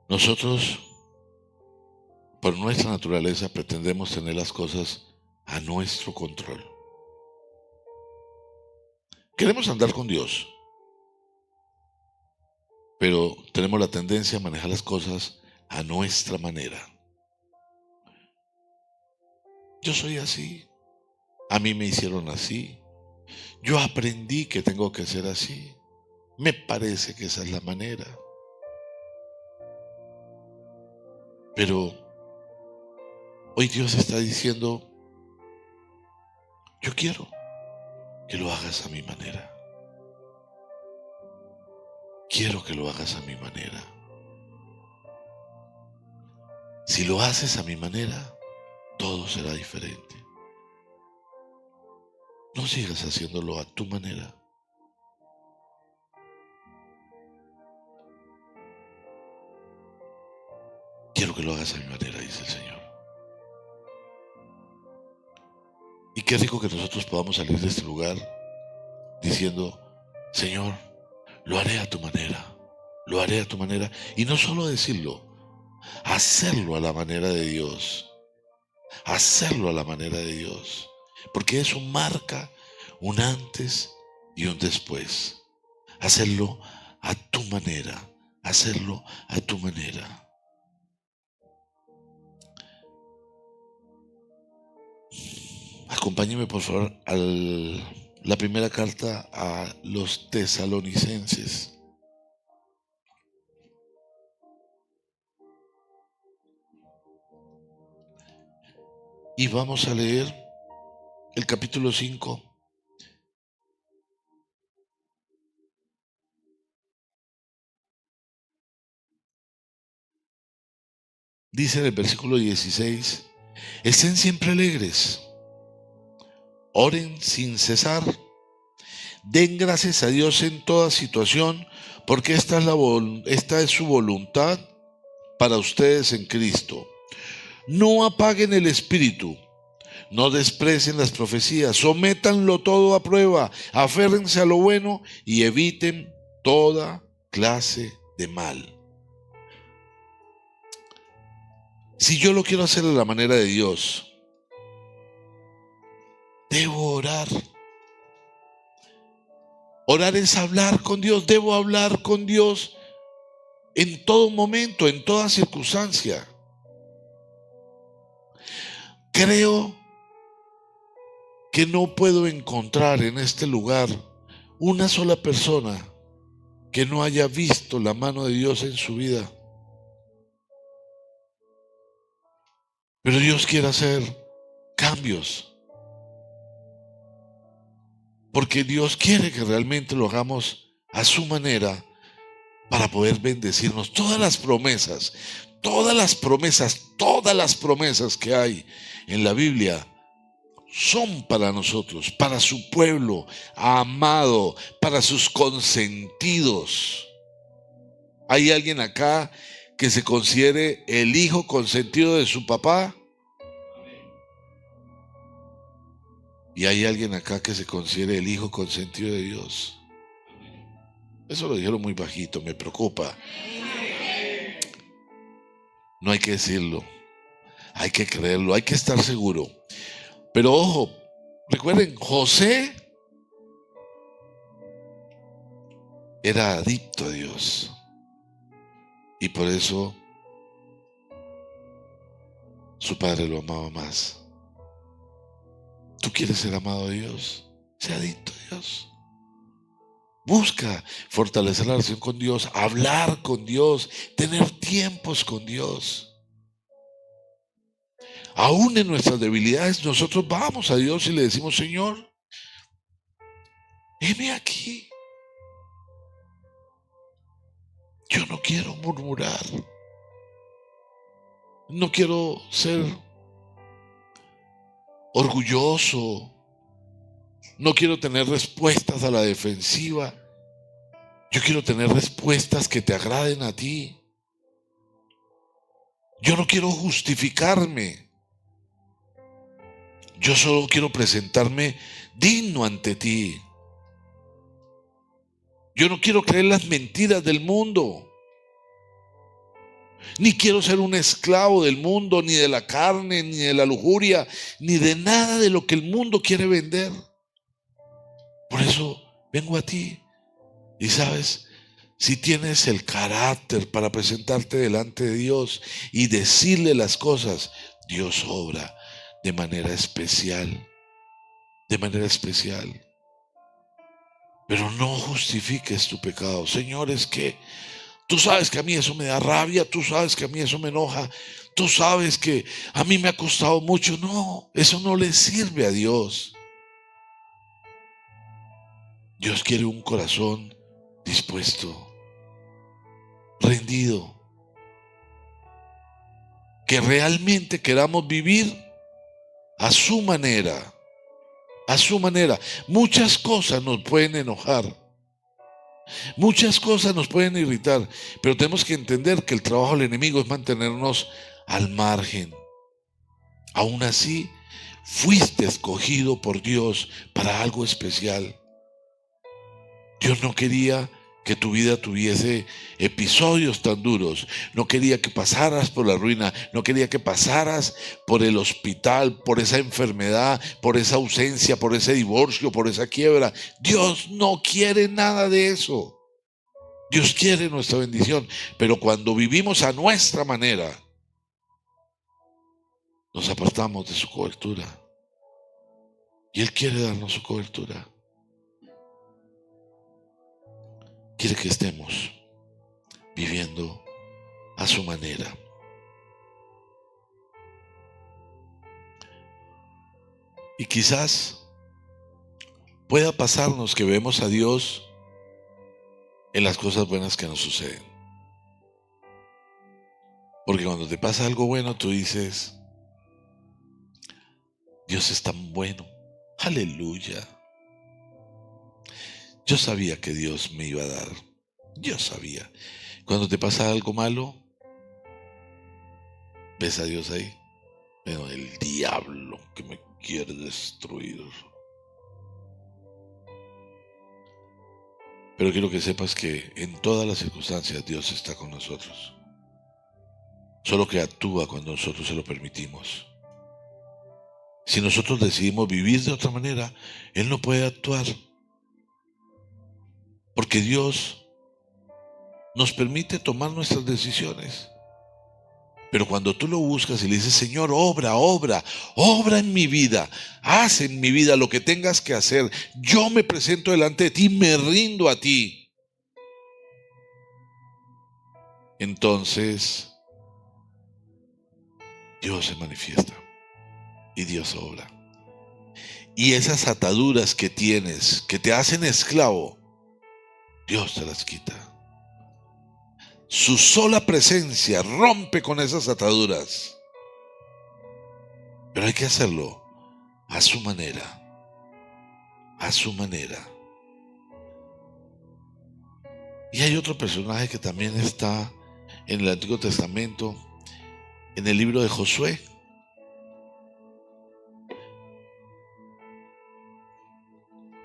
Nosotros, por nuestra naturaleza, pretendemos tener las cosas a nuestro control. Queremos andar con Dios, pero tenemos la tendencia a manejar las cosas a nuestra manera. Yo soy así, a mí me hicieron así, yo aprendí que tengo que ser así, me parece que esa es la manera. Pero hoy Dios está diciendo, yo quiero que lo hagas a mi manera. Quiero que lo hagas a mi manera. Si lo haces a mi manera, todo será diferente. No sigas haciéndolo a tu manera. Quiero que lo hagas a mi manera, dice el Señor. Y qué rico que nosotros podamos salir de este lugar diciendo, Señor, lo haré a tu manera, lo haré a tu manera. Y no solo decirlo, hacerlo a la manera de Dios, hacerlo a la manera de Dios, porque eso marca un antes y un después. Hacerlo a tu manera, hacerlo a tu manera. Acompáñeme por favor a la primera carta a los tesalonicenses. Y vamos a leer el capítulo 5. Dice en el versículo 16, estén siempre alegres, oren sin cesar, den gracias a Dios en toda situación, porque esta es su voluntad para ustedes en Cristo. No apaguen el espíritu, no desprecien las profecías, sométanlo todo a prueba, aférrense a lo bueno y eviten toda clase de mal. Si yo lo quiero hacer de la manera de Dios, debo orar. Orar es hablar con Dios, debo hablar con Dios en todo momento, en toda circunstancia. Creo que no puedo encontrar en este lugar una sola persona que no haya visto la mano de Dios en su vida. Pero Dios quiere hacer cambios, porque Dios quiere que realmente lo hagamos a su manera para poder bendecirnos. Todas las promesas que hay en la Biblia son para nosotros, para su pueblo amado, para sus consentidos. ¿Hay alguien acá que se considere el hijo consentido de su papá? Y hay alguien acá que se considere el hijo consentido de Dios. Eso lo dijeron muy bajito, me preocupa. No hay que decirlo, hay que creerlo, hay que estar seguro. Pero ojo, recuerden, José era adicto a Dios. Y por eso su padre lo amaba más. ¿Tú quieres ser amado de Dios? Sé adicto a Dios. Busca fortalecer la relación con Dios, hablar con Dios, tener tiempos con Dios. Aún en nuestras debilidades, nosotros vamos a Dios y le decimos, Señor, heme aquí. Yo no quiero murmurar. No quiero ser orgulloso. No quiero tener respuestas a la defensiva. Yo quiero tener respuestas que te agraden a ti. Yo no quiero justificarme. Yo solo quiero presentarme digno ante ti. Yo no quiero creer las mentiras del mundo. Ni quiero ser un esclavo del mundo, ni de la carne, ni de la lujuria, ni de nada de lo que el mundo quiere vender. Por eso vengo a ti. Y sabes, si tienes el carácter para presentarte delante de Dios y decirle las cosas, Dios obra de manera especial. De manera especial. Pero no justifiques tu pecado. Señor, es que tú sabes que a mí eso me da rabia, tú sabes que a mí eso me enoja, tú sabes que a mí me ha costado mucho. No, eso no le sirve a Dios. Dios quiere un corazón dispuesto, rendido, que realmente queramos vivir a su manera, a su manera. Muchas cosas nos pueden enojar, muchas cosas nos pueden irritar, pero tenemos que entender que el trabajo del enemigo es mantenernos al margen. Aún así, fuiste escogido por Dios para algo especial. Dios no quería que tu vida tuviese episodios tan duros. No quería que pasaras por la ruina. No quería que pasaras por el hospital, por esa enfermedad, por esa ausencia, por ese divorcio, por esa quiebra. Dios no quiere nada de eso. Dios quiere nuestra bendición. Pero cuando vivimos a nuestra manera, nos apartamos de su cobertura. Y Él quiere darnos su cobertura. Quiere que estemos viviendo a su manera. Y quizás pueda pasarnos que vemos a Dios en las cosas buenas que nos suceden. Porque cuando te pasa algo bueno, tú dices, Dios es tan bueno. Aleluya. Yo sabía que Dios me iba a dar. Yo sabía. Cuando te pasa algo malo, ves a Dios ahí. Bueno, el diablo que me quiere destruir. Pero quiero que sepas que en todas las circunstancias Dios está con nosotros. Solo que actúa cuando nosotros se lo permitimos. Si nosotros decidimos vivir de otra manera, Él no puede actuar. Porque Dios nos permite tomar nuestras decisiones. Pero cuando tú lo buscas y le dices, Señor, obra en mi vida, haz en mi vida lo que tengas que hacer, yo me presento delante de ti, me rindo a ti. Entonces, Dios se manifiesta y Dios obra. Y esas ataduras que tienes, que te hacen esclavo, Dios te las quita. Su sola presencia rompe con esas ataduras. Pero hay que hacerlo a su manera. A su manera. Y hay otro personaje que también está en el Antiguo Testamento, en el libro de Josué.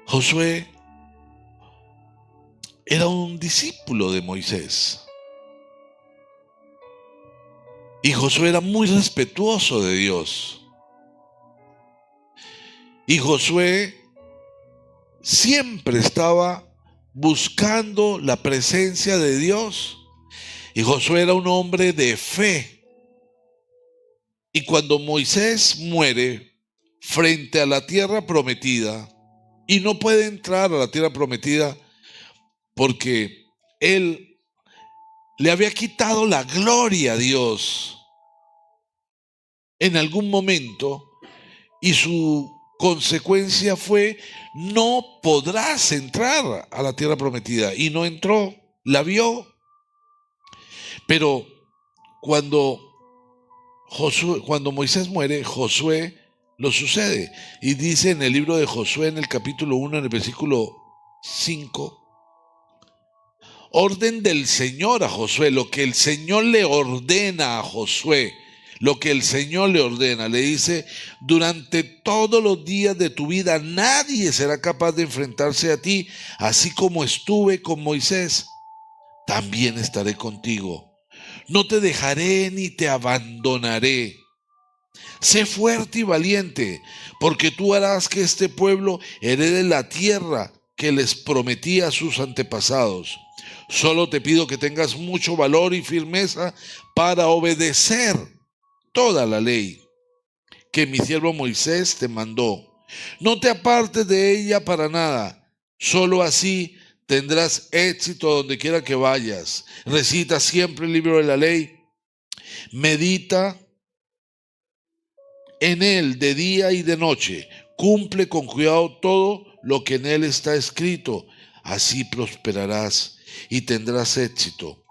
Josué era un discípulo de Moisés. Y Josué era muy respetuoso de Dios. Y Josué siempre estaba buscando la presencia de Dios. Y Josué era un hombre de fe. Y cuando Moisés muere frente a la tierra prometida, y no puede entrar a la tierra prometida porque él le había quitado la gloria a Dios en algún momento, y su consecuencia fue: no podrás entrar a la tierra prometida. Y no entró, la vio. Pero cuando Moisés muere, Josué lo sucede. Y dice en el libro de Josué, en el capítulo 1, en el versículo 5, orden del Señor a Josué, lo que el Señor le ordena a Josué, lo que el Señor le ordena, le dice: durante todos los días de tu vida nadie será capaz de enfrentarse a ti, así como estuve con Moisés, también estaré contigo. No te dejaré ni te abandonaré. Sé fuerte y valiente, porque tú harás que este pueblo herede la tierra que les prometí a sus antepasados. Solo te pido que tengas mucho valor y firmeza para obedecer toda la ley que mi siervo Moisés te mandó. No te apartes de ella para nada. Solo así tendrás éxito donde quiera que vayas. Recita siempre el libro de la ley. Medita en él de día y de noche. Cumple con cuidado todo lo que en él está escrito. Así prosperarás y tendrás éxito.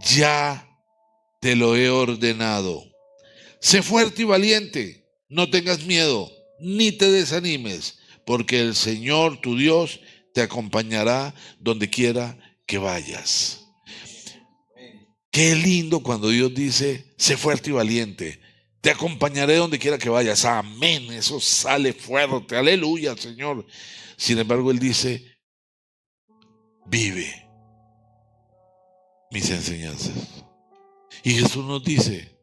Ya te lo he ordenado. Sé fuerte y valiente. No tengas miedo, ni te desanimes, porque el Señor tu Dios te acompañará donde quiera que vayas. Qué lindo cuando Dios dice, sé fuerte y valiente. Te acompañaré donde quiera que vayas. Amén. Eso sale fuerte. Aleluya, Señor. Sin embargo, Él dice, vive mis enseñanzas. Y Jesús nos dice,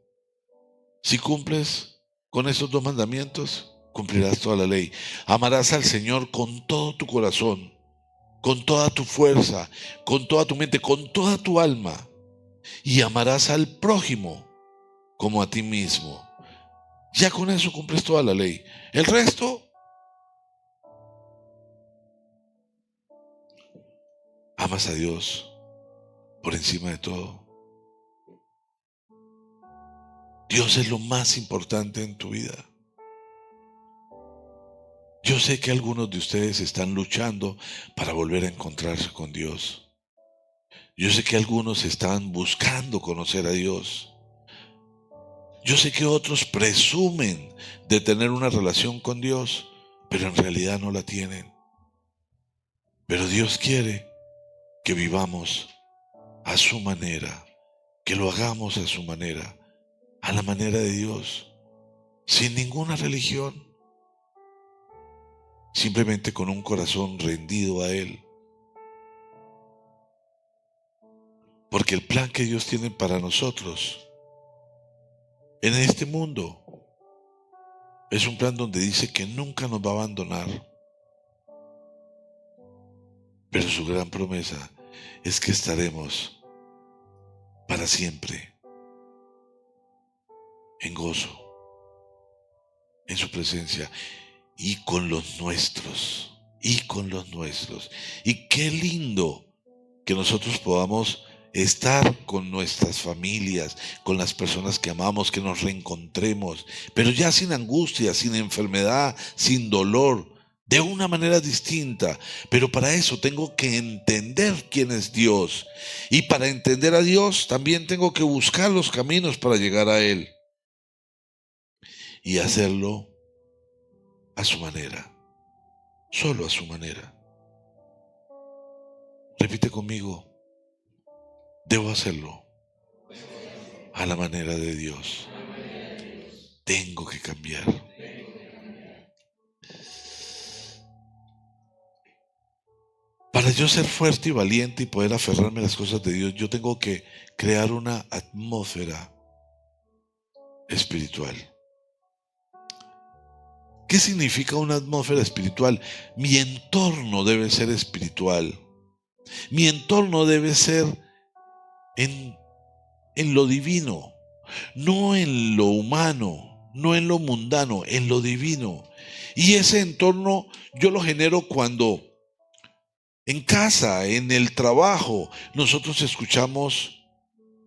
si cumples con esos 2 mandamientos, cumplirás toda la ley. Amarás al Señor con todo tu corazón, con toda tu fuerza, con toda tu mente, con toda tu alma. Y amarás al prójimo como a ti mismo. Ya con eso cumples toda la ley. El resto, amas a Dios por encima de todo. Dios es lo más importante en tu vida. Yo sé que algunos de ustedes están luchando para volver a encontrarse con Dios. Yo sé que algunos están buscando conocer a Dios. Yo sé que otros presumen de tener una relación con Dios, pero en realidad no la tienen. Pero Dios quiere que vivamos a su manera, que lo hagamos a su manera, a la manera de Dios, sin ninguna religión, simplemente con un corazón rendido a Él. Porque el plan que Dios tiene para nosotros en este mundo es un plan donde dice que nunca nos va a abandonar. Pero su gran promesa es que estaremos para siempre en gozo, en su presencia y con los nuestros, y con los nuestros. Y qué lindo que nosotros podamos estar con nuestras familias, con las personas que amamos, que nos reencontremos, pero ya sin angustia, sin enfermedad, sin dolor, de una manera distinta. Pero para eso tengo que entender quién es Dios. Y para entender a Dios también tengo que buscar los caminos para llegar a Él. Y hacerlo a su manera, solo a su manera. Repite conmigo, debo hacerlo a la manera de Dios. Tengo que cambiar. Para yo ser fuerte y valiente y poder aferrarme a las cosas de Dios, yo tengo que crear una atmósfera espiritual. ¿Qué significa una atmósfera espiritual? Mi entorno debe ser espiritual. Mi entorno debe ser en lo divino, no en lo humano, no en lo mundano, en lo divino. Y ese entorno yo lo genero cuando en casa, en el trabajo, nosotros escuchamos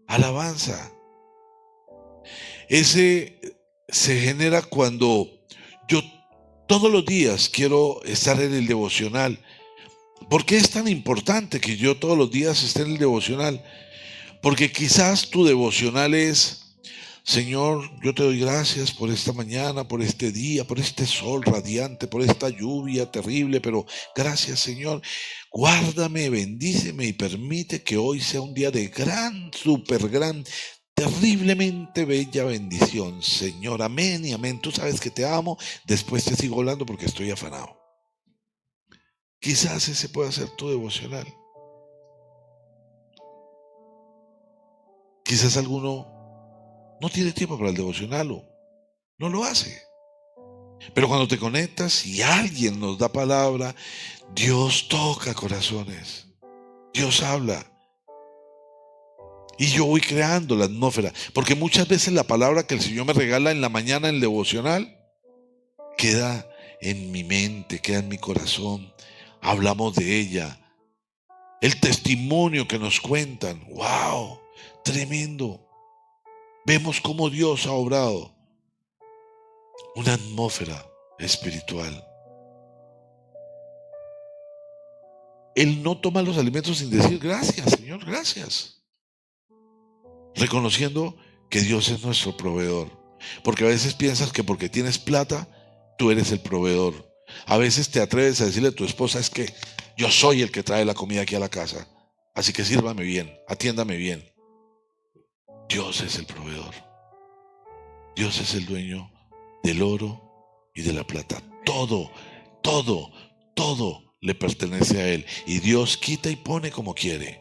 alabanza. Ese se genera cuando yo todos los días quiero estar en el devocional. ¿Por qué es tan importante que yo todos los días esté en el devocional? Porque quizás tu devocional es: Señor, yo te doy gracias por esta mañana, por este día, por este sol radiante, por esta lluvia terrible, pero gracias, Señor. Guárdame, bendíceme y permite que hoy sea un día de gran, súper gran, terriblemente bella bendición, Señor. Amén y amén. Tú sabes que te amo. Después te sigo hablando porque estoy afanado. Quizás ese pueda ser tu devocional. Quizás alguno no tiene tiempo para el devocional o no lo hace. Pero cuando te conectas y alguien nos da palabra, Dios toca corazones. Dios habla. Y yo voy creando la atmósfera. Porque muchas veces la palabra que el Señor me regala en la mañana en el devocional queda en mi mente, queda en mi corazón. Hablamos de ella. El testimonio que nos cuentan. ¡Wow! Tremendo. Vemos cómo Dios ha obrado. Una atmósfera espiritual. Él no toma los alimentos sin decir gracias, Señor, gracias. Reconociendo que Dios es nuestro proveedor. Porque a veces piensas que porque tienes plata, tú eres el proveedor. A veces te atreves a decirle a tu esposa, es que yo soy el que trae la comida aquí a la casa. Así que sírvame bien, atiéndame bien. Dios es el proveedor. Dios es el dueño del oro y de la plata. Todo le pertenece a Él. Y Dios quita y pone como quiere.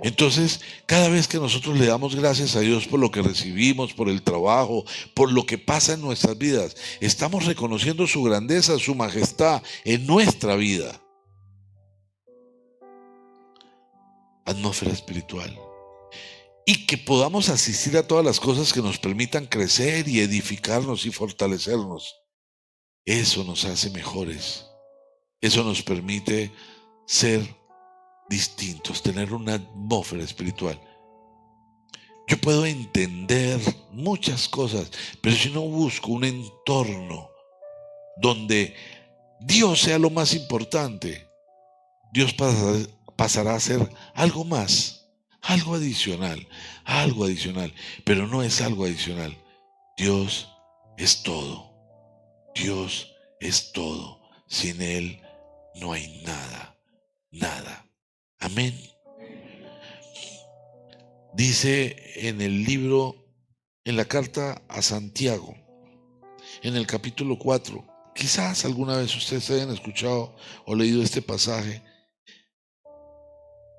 Entonces, cada vez que nosotros le damos gracias a Dios por lo que recibimos, por el trabajo, por lo que pasa en nuestras vidas, estamos reconociendo su grandeza, su majestad en nuestra vida. Atmósfera espiritual. Y que podamos asistir a todas las cosas que nos permitan crecer y edificarnos y fortalecernos. Eso nos hace mejores. Eso nos permite ser distintos, tener una atmósfera espiritual. Yo puedo entender muchas cosas, pero si no busco un entorno donde Dios sea lo más importante, Dios pasará a ser algo más, algo adicional, pero no es algo adicional. Dios es todo. Dios es todo. Sin Él no hay nada. Amén. Dice en el libro, en la carta a Santiago, en el capítulo 4, quizás alguna vez ustedes hayan escuchado o leído este pasaje.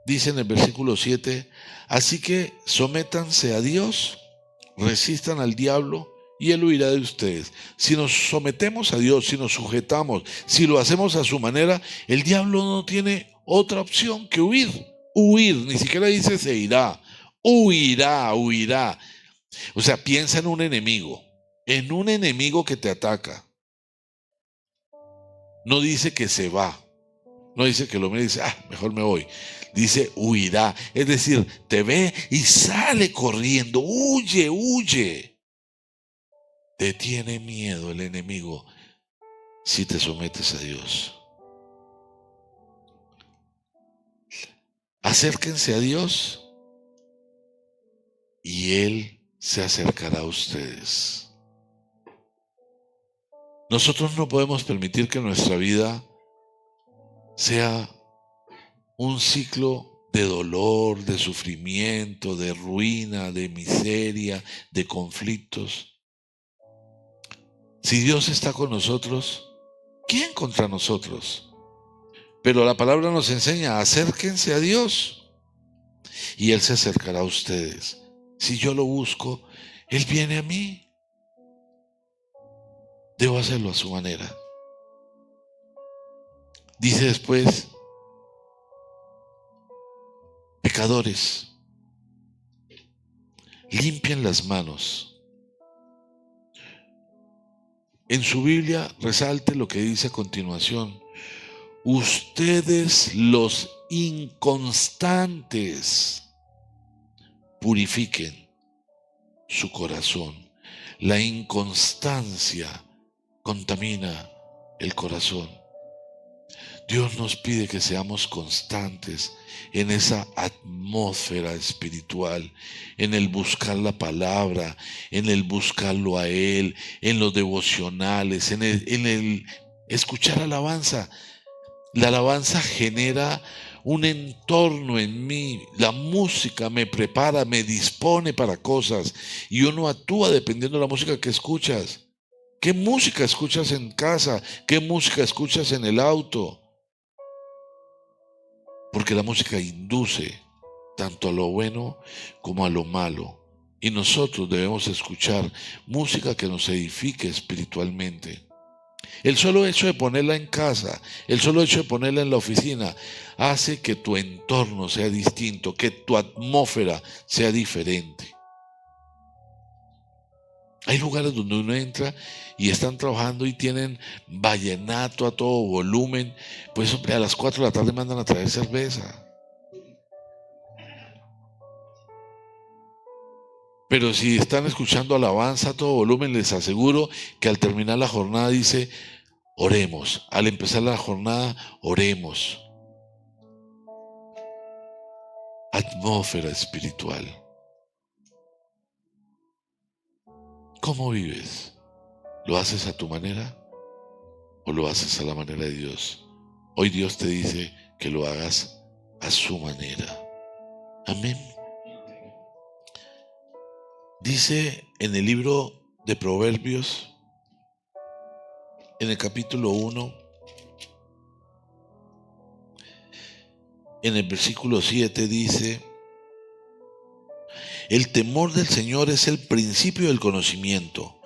Dice en el versículo 7, así que sométanse a Dios, resistan al diablo y Él huirá de ustedes. Si nos sometemos a Dios, si nos sujetamos, si lo hacemos a su manera, el diablo no tiene otra opción que huir. Huir, ni siquiera dice se irá, huirá. O sea, piensa en un enemigo que te ataca. No dice que se va, no dice que lo mira y dice, mejor me voy. Dice huirá, es decir, te ve y sale corriendo, huye. Te tiene miedo el enemigo si te sometes a Dios. Acérquense a Dios y Él se acercará a ustedes. Nosotros no podemos permitir que nuestra vida sea un ciclo de dolor, de sufrimiento, de ruina, de miseria, de conflictos. Si Dios está con nosotros, ¿quién contra nosotros? Pero la palabra nos enseña, acérquense a Dios y Él se acercará a ustedes. Si yo lo busco, Él viene a mí. Debo hacerlo a su manera. Dice después, pecadores, limpien las manos. En su Biblia resalte lo que dice a continuación. Ustedes los inconstantes, purifiquen su corazón. La inconstancia contamina el corazón. Dios nos pide que seamos constantes en esa atmósfera espiritual, en el buscar la palabra, en el buscarlo a Él, en los devocionales, en el escuchar alabanza. La alabanza genera un entorno en mí. La música me prepara, me dispone para cosas y uno actúa dependiendo de la música que escuchas. ¿Qué música escuchas en casa? ¿Qué música escuchas en el auto? Porque la música induce tanto a lo bueno como a lo malo. Y nosotros debemos escuchar música que nos edifique espiritualmente. El solo hecho de ponerla en casa, el solo hecho de ponerla en la oficina, hace que tu entorno sea distinto, que tu atmósfera sea diferente. Hay lugares donde uno entra y están trabajando y tienen vallenato a todo volumen. Pues hombre, a las 4 de la tarde mandan a traer cerveza. Pero si están escuchando alabanza a todo volumen, les aseguro que al terminar la jornada dice, oremos. Al empezar la jornada, oremos. Atmósfera espiritual. ¿Cómo vives? ¿Lo haces a tu manera o lo haces a la manera de Dios? Hoy Dios te dice que lo hagas a su manera. Amén. Dice en el libro de Proverbios, en el capítulo 1, en el versículo 7 dice, el temor del Señor es el principio del conocimiento.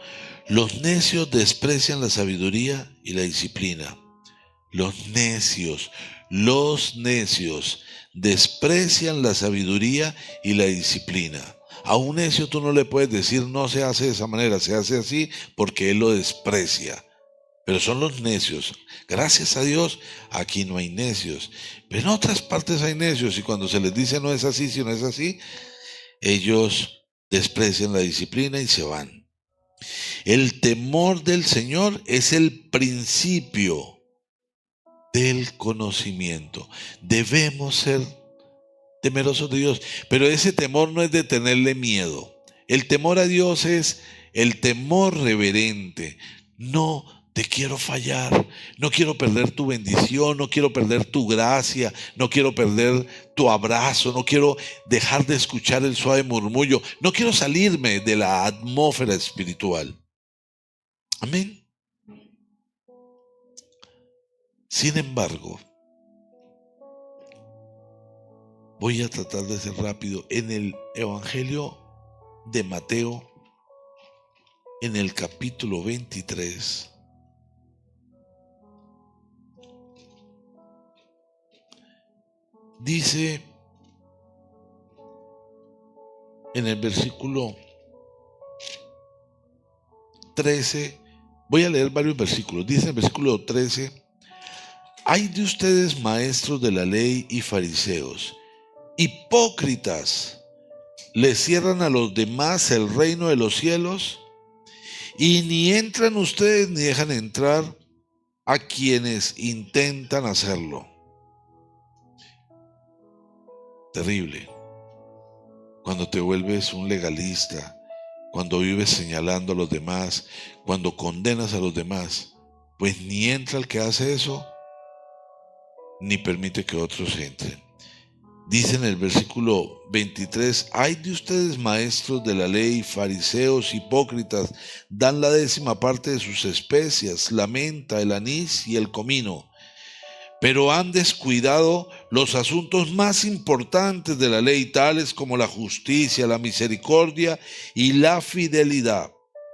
Los necios desprecian la sabiduría y la disciplina. Los necios desprecian la sabiduría y la disciplina. A un necio tú no le puedes decir no se hace de esa manera, se hace así porque él lo desprecia. Pero son los necios. Gracias a Dios, aquí no hay necios. Pero en otras partes hay necios y cuando se les dice no es así, si no es así, ellos desprecian la disciplina y se van. El temor del Señor es el principio del conocimiento. Debemos ser temerosos de Dios, pero ese temor no es de tenerle miedo. El temor a Dios es el temor reverente. No te quiero fallar, no quiero perder tu bendición, no quiero perder tu gracia, no quiero perder tu abrazo, no quiero dejar de escuchar el suave murmullo, no quiero salirme de la atmósfera espiritual. Amén. Sin embargo, voy a tratar de ser rápido. En el Evangelio de Mateo, en el capítulo 23, dice en el versículo 13, voy a leer varios versículos. Dice en el versículo 13, hay de ustedes maestros de la ley y fariseos, hipócritas, les cierran a los demás el reino de los cielos y ni entran ustedes ni dejan entrar a quienes intentan hacerlo. Terrible. Cuando te vuelves un legalista, cuando vives señalando a los demás, cuando condenas a los demás, pues ni entra el que hace eso, ni permite que otros entren. Dice en el versículo 23, hay de ustedes maestros de la ley, fariseos, hipócritas, dan la 10ª parte de sus especias, la menta, el anís y el comino, pero han descuidado los asuntos más importantes de la ley, tales como la justicia, la misericordia y la fidelidad.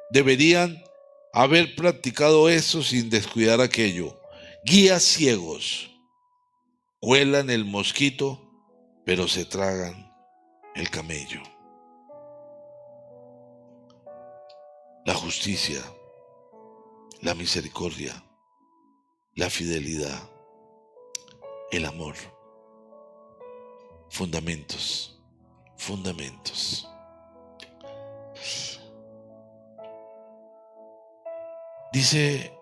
Deberían haber practicado eso sin descuidar aquello. Guías ciegos, cuelan el mosquito, pero se tragan el camello. La justicia, la misericordia, la fidelidad, el amor. Fundamentos. Dice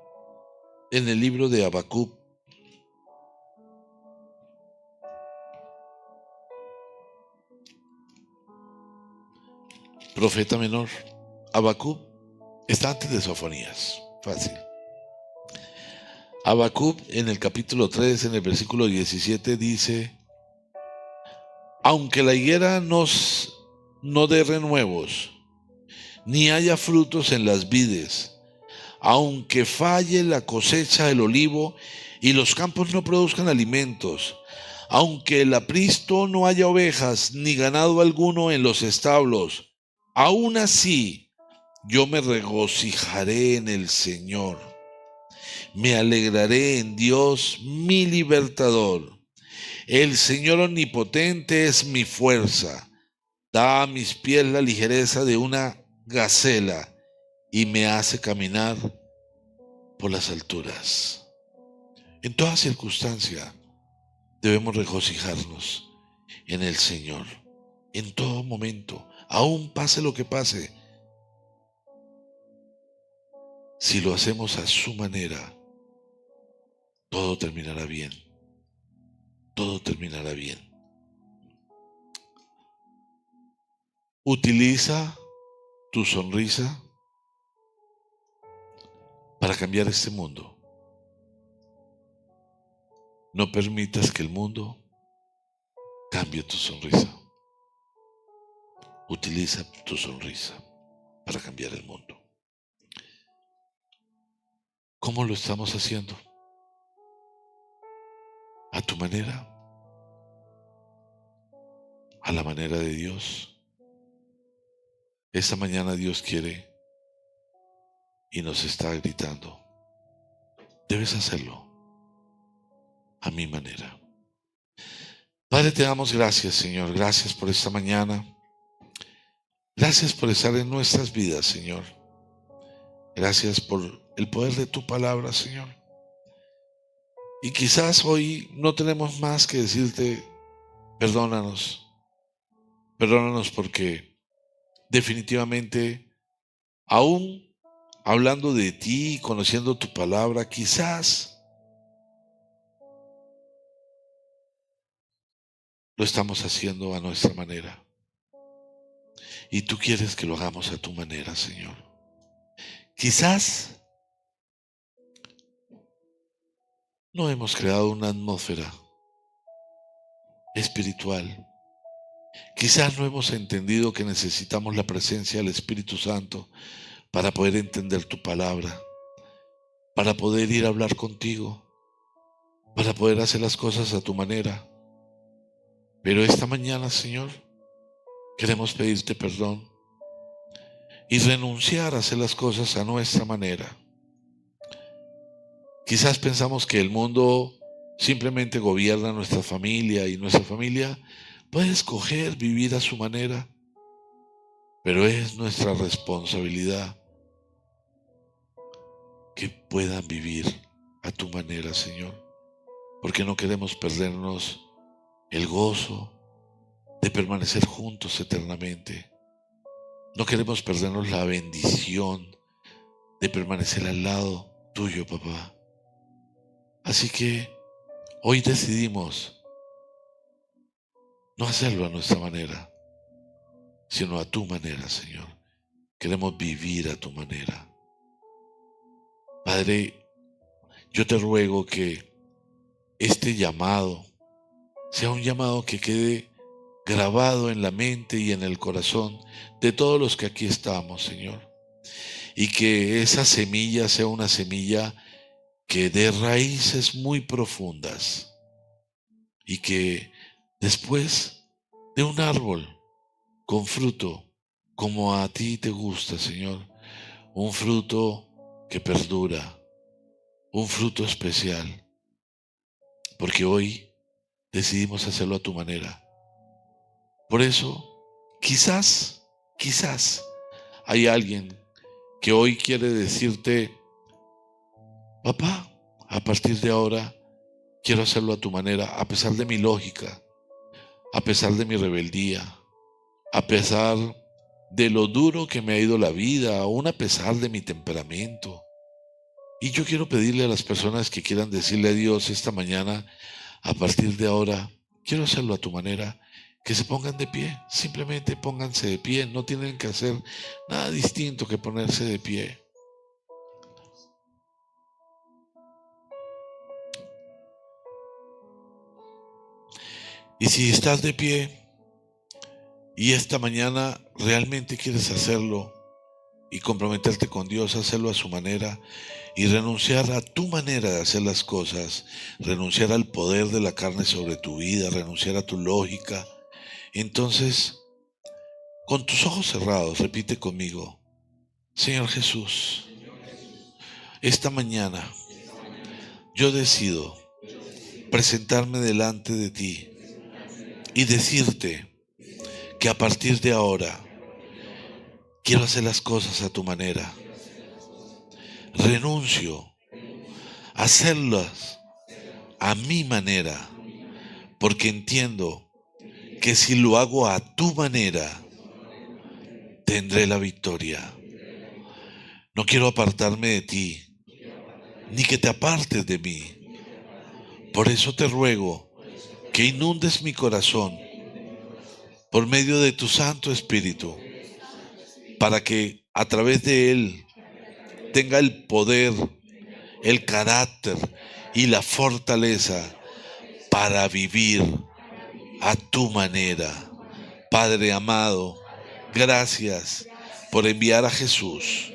en el libro de Habacuc, profeta menor. Habacuc está antes de Sofonías, fácil. Habacuc en el capítulo 3, en el versículo 17 dice, aunque la higuera no dé renuevos, ni haya frutos en las vides, aunque falle la cosecha del olivo y los campos no produzcan alimentos, Aunque el aprisco no haya ovejas ni ganado alguno en los establos, aún así yo me regocijaré en el Señor. Me alegraré en Dios, mi libertador. El Señor omnipotente es mi fuerza. Da a mis pies la ligereza de una gacela y me hace caminar por las alturas. En toda circunstancia debemos regocijarnos en el Señor. En todo momento, aún pase lo que pase, si lo hacemos a su manera, todo terminará bien. Todo terminará bien. Utiliza tu sonrisa para cambiar este mundo. No permitas que el mundo cambie tu sonrisa. Utiliza tu sonrisa para cambiar el mundo. ¿Cómo lo estamos haciendo? ¿A tu manera? ¿A la manera de Dios? Esta mañana Dios quiere y nos está gritando: debes hacerlo a mi manera. Padre, te damos gracias, Señor. Gracias por esta mañana. Gracias por estar en nuestras vidas, Señor. Gracias por el poder de tu palabra, Señor. Y quizás hoy no tenemos más que decirte: perdónanos. Perdónanos porque definitivamente, aún hablando de ti, conociendo tu palabra, quizás lo estamos haciendo a nuestra manera. Y tú quieres que lo hagamos a tu manera, Señor. Quizás no hemos creado una atmósfera espiritual. Quizás no hemos entendido que necesitamos la presencia del Espíritu Santo para poder entender tu palabra, para poder ir a hablar contigo, para poder hacer las cosas a tu manera. Pero esta mañana, Señor, queremos pedirte perdón y renunciar a hacer las cosas a nuestra manera. Quizás pensamos que el mundo simplemente gobierna nuestra familia y nuestra familia puede escoger vivir a su manera, pero es nuestra responsabilidad que puedan vivir a tu manera, Señor, porque no queremos perdernos el gozo de permanecer juntos eternamente. No queremos perdernos la bendición de permanecer al lado tuyo, papá. Así que hoy decidimos no hacerlo a nuestra manera, sino a tu manera, Señor. Queremos vivir a tu manera. Padre, yo te ruego que este llamado sea un llamado que quede grabado en la mente y en el corazón de todos los que aquí estamos, Señor. Y que esa semilla sea una semilla que dé raíces muy profundas y que después de un árbol con fruto como a ti te gusta, Señor, un fruto que perdura, un fruto especial, porque hoy decidimos hacerlo a tu manera. Por eso, quizás hay alguien que hoy quiere decirte: papá, a partir de ahora quiero hacerlo a tu manera, a pesar de mi lógica, a pesar de mi rebeldía, a pesar de lo duro que me ha ido la vida, aún a pesar de mi temperamento. Y yo quiero pedirle a las personas que quieran decirle a Dios esta mañana: a partir de ahora quiero hacerlo a tu manera, que se pongan de pie. Simplemente pónganse de pie, no tienen que hacer nada distinto que ponerse de pie. Y si estás de pie y esta mañana realmente quieres hacerlo, y comprometerte con Dios, hacerlo a su manera y renunciar a tu manera de hacer las cosas, renunciar al poder de la carne sobre tu vida, renunciar a tu lógica. Entonces, con tus ojos cerrados, repite conmigo: Señor Jesús, esta mañana yo decido presentarme delante de ti y decirte que a partir de ahora quiero hacer las cosas a tu manera. Renuncio a hacerlas a mi manera, porque entiendo que si lo hago a tu manera, tendré la victoria. No quiero apartarme de ti, ni que te apartes de mí. Por eso te ruego que inundes mi corazón por medio de tu Santo Espíritu, para que a través de él tenga el poder, el carácter y la fortaleza para vivir a tu manera. Padre amado, gracias por enviar a Jesús,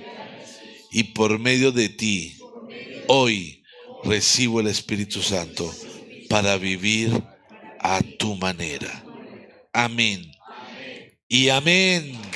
y por medio de ti hoy recibo el Espíritu Santo para vivir a tu manera. Amén y amén.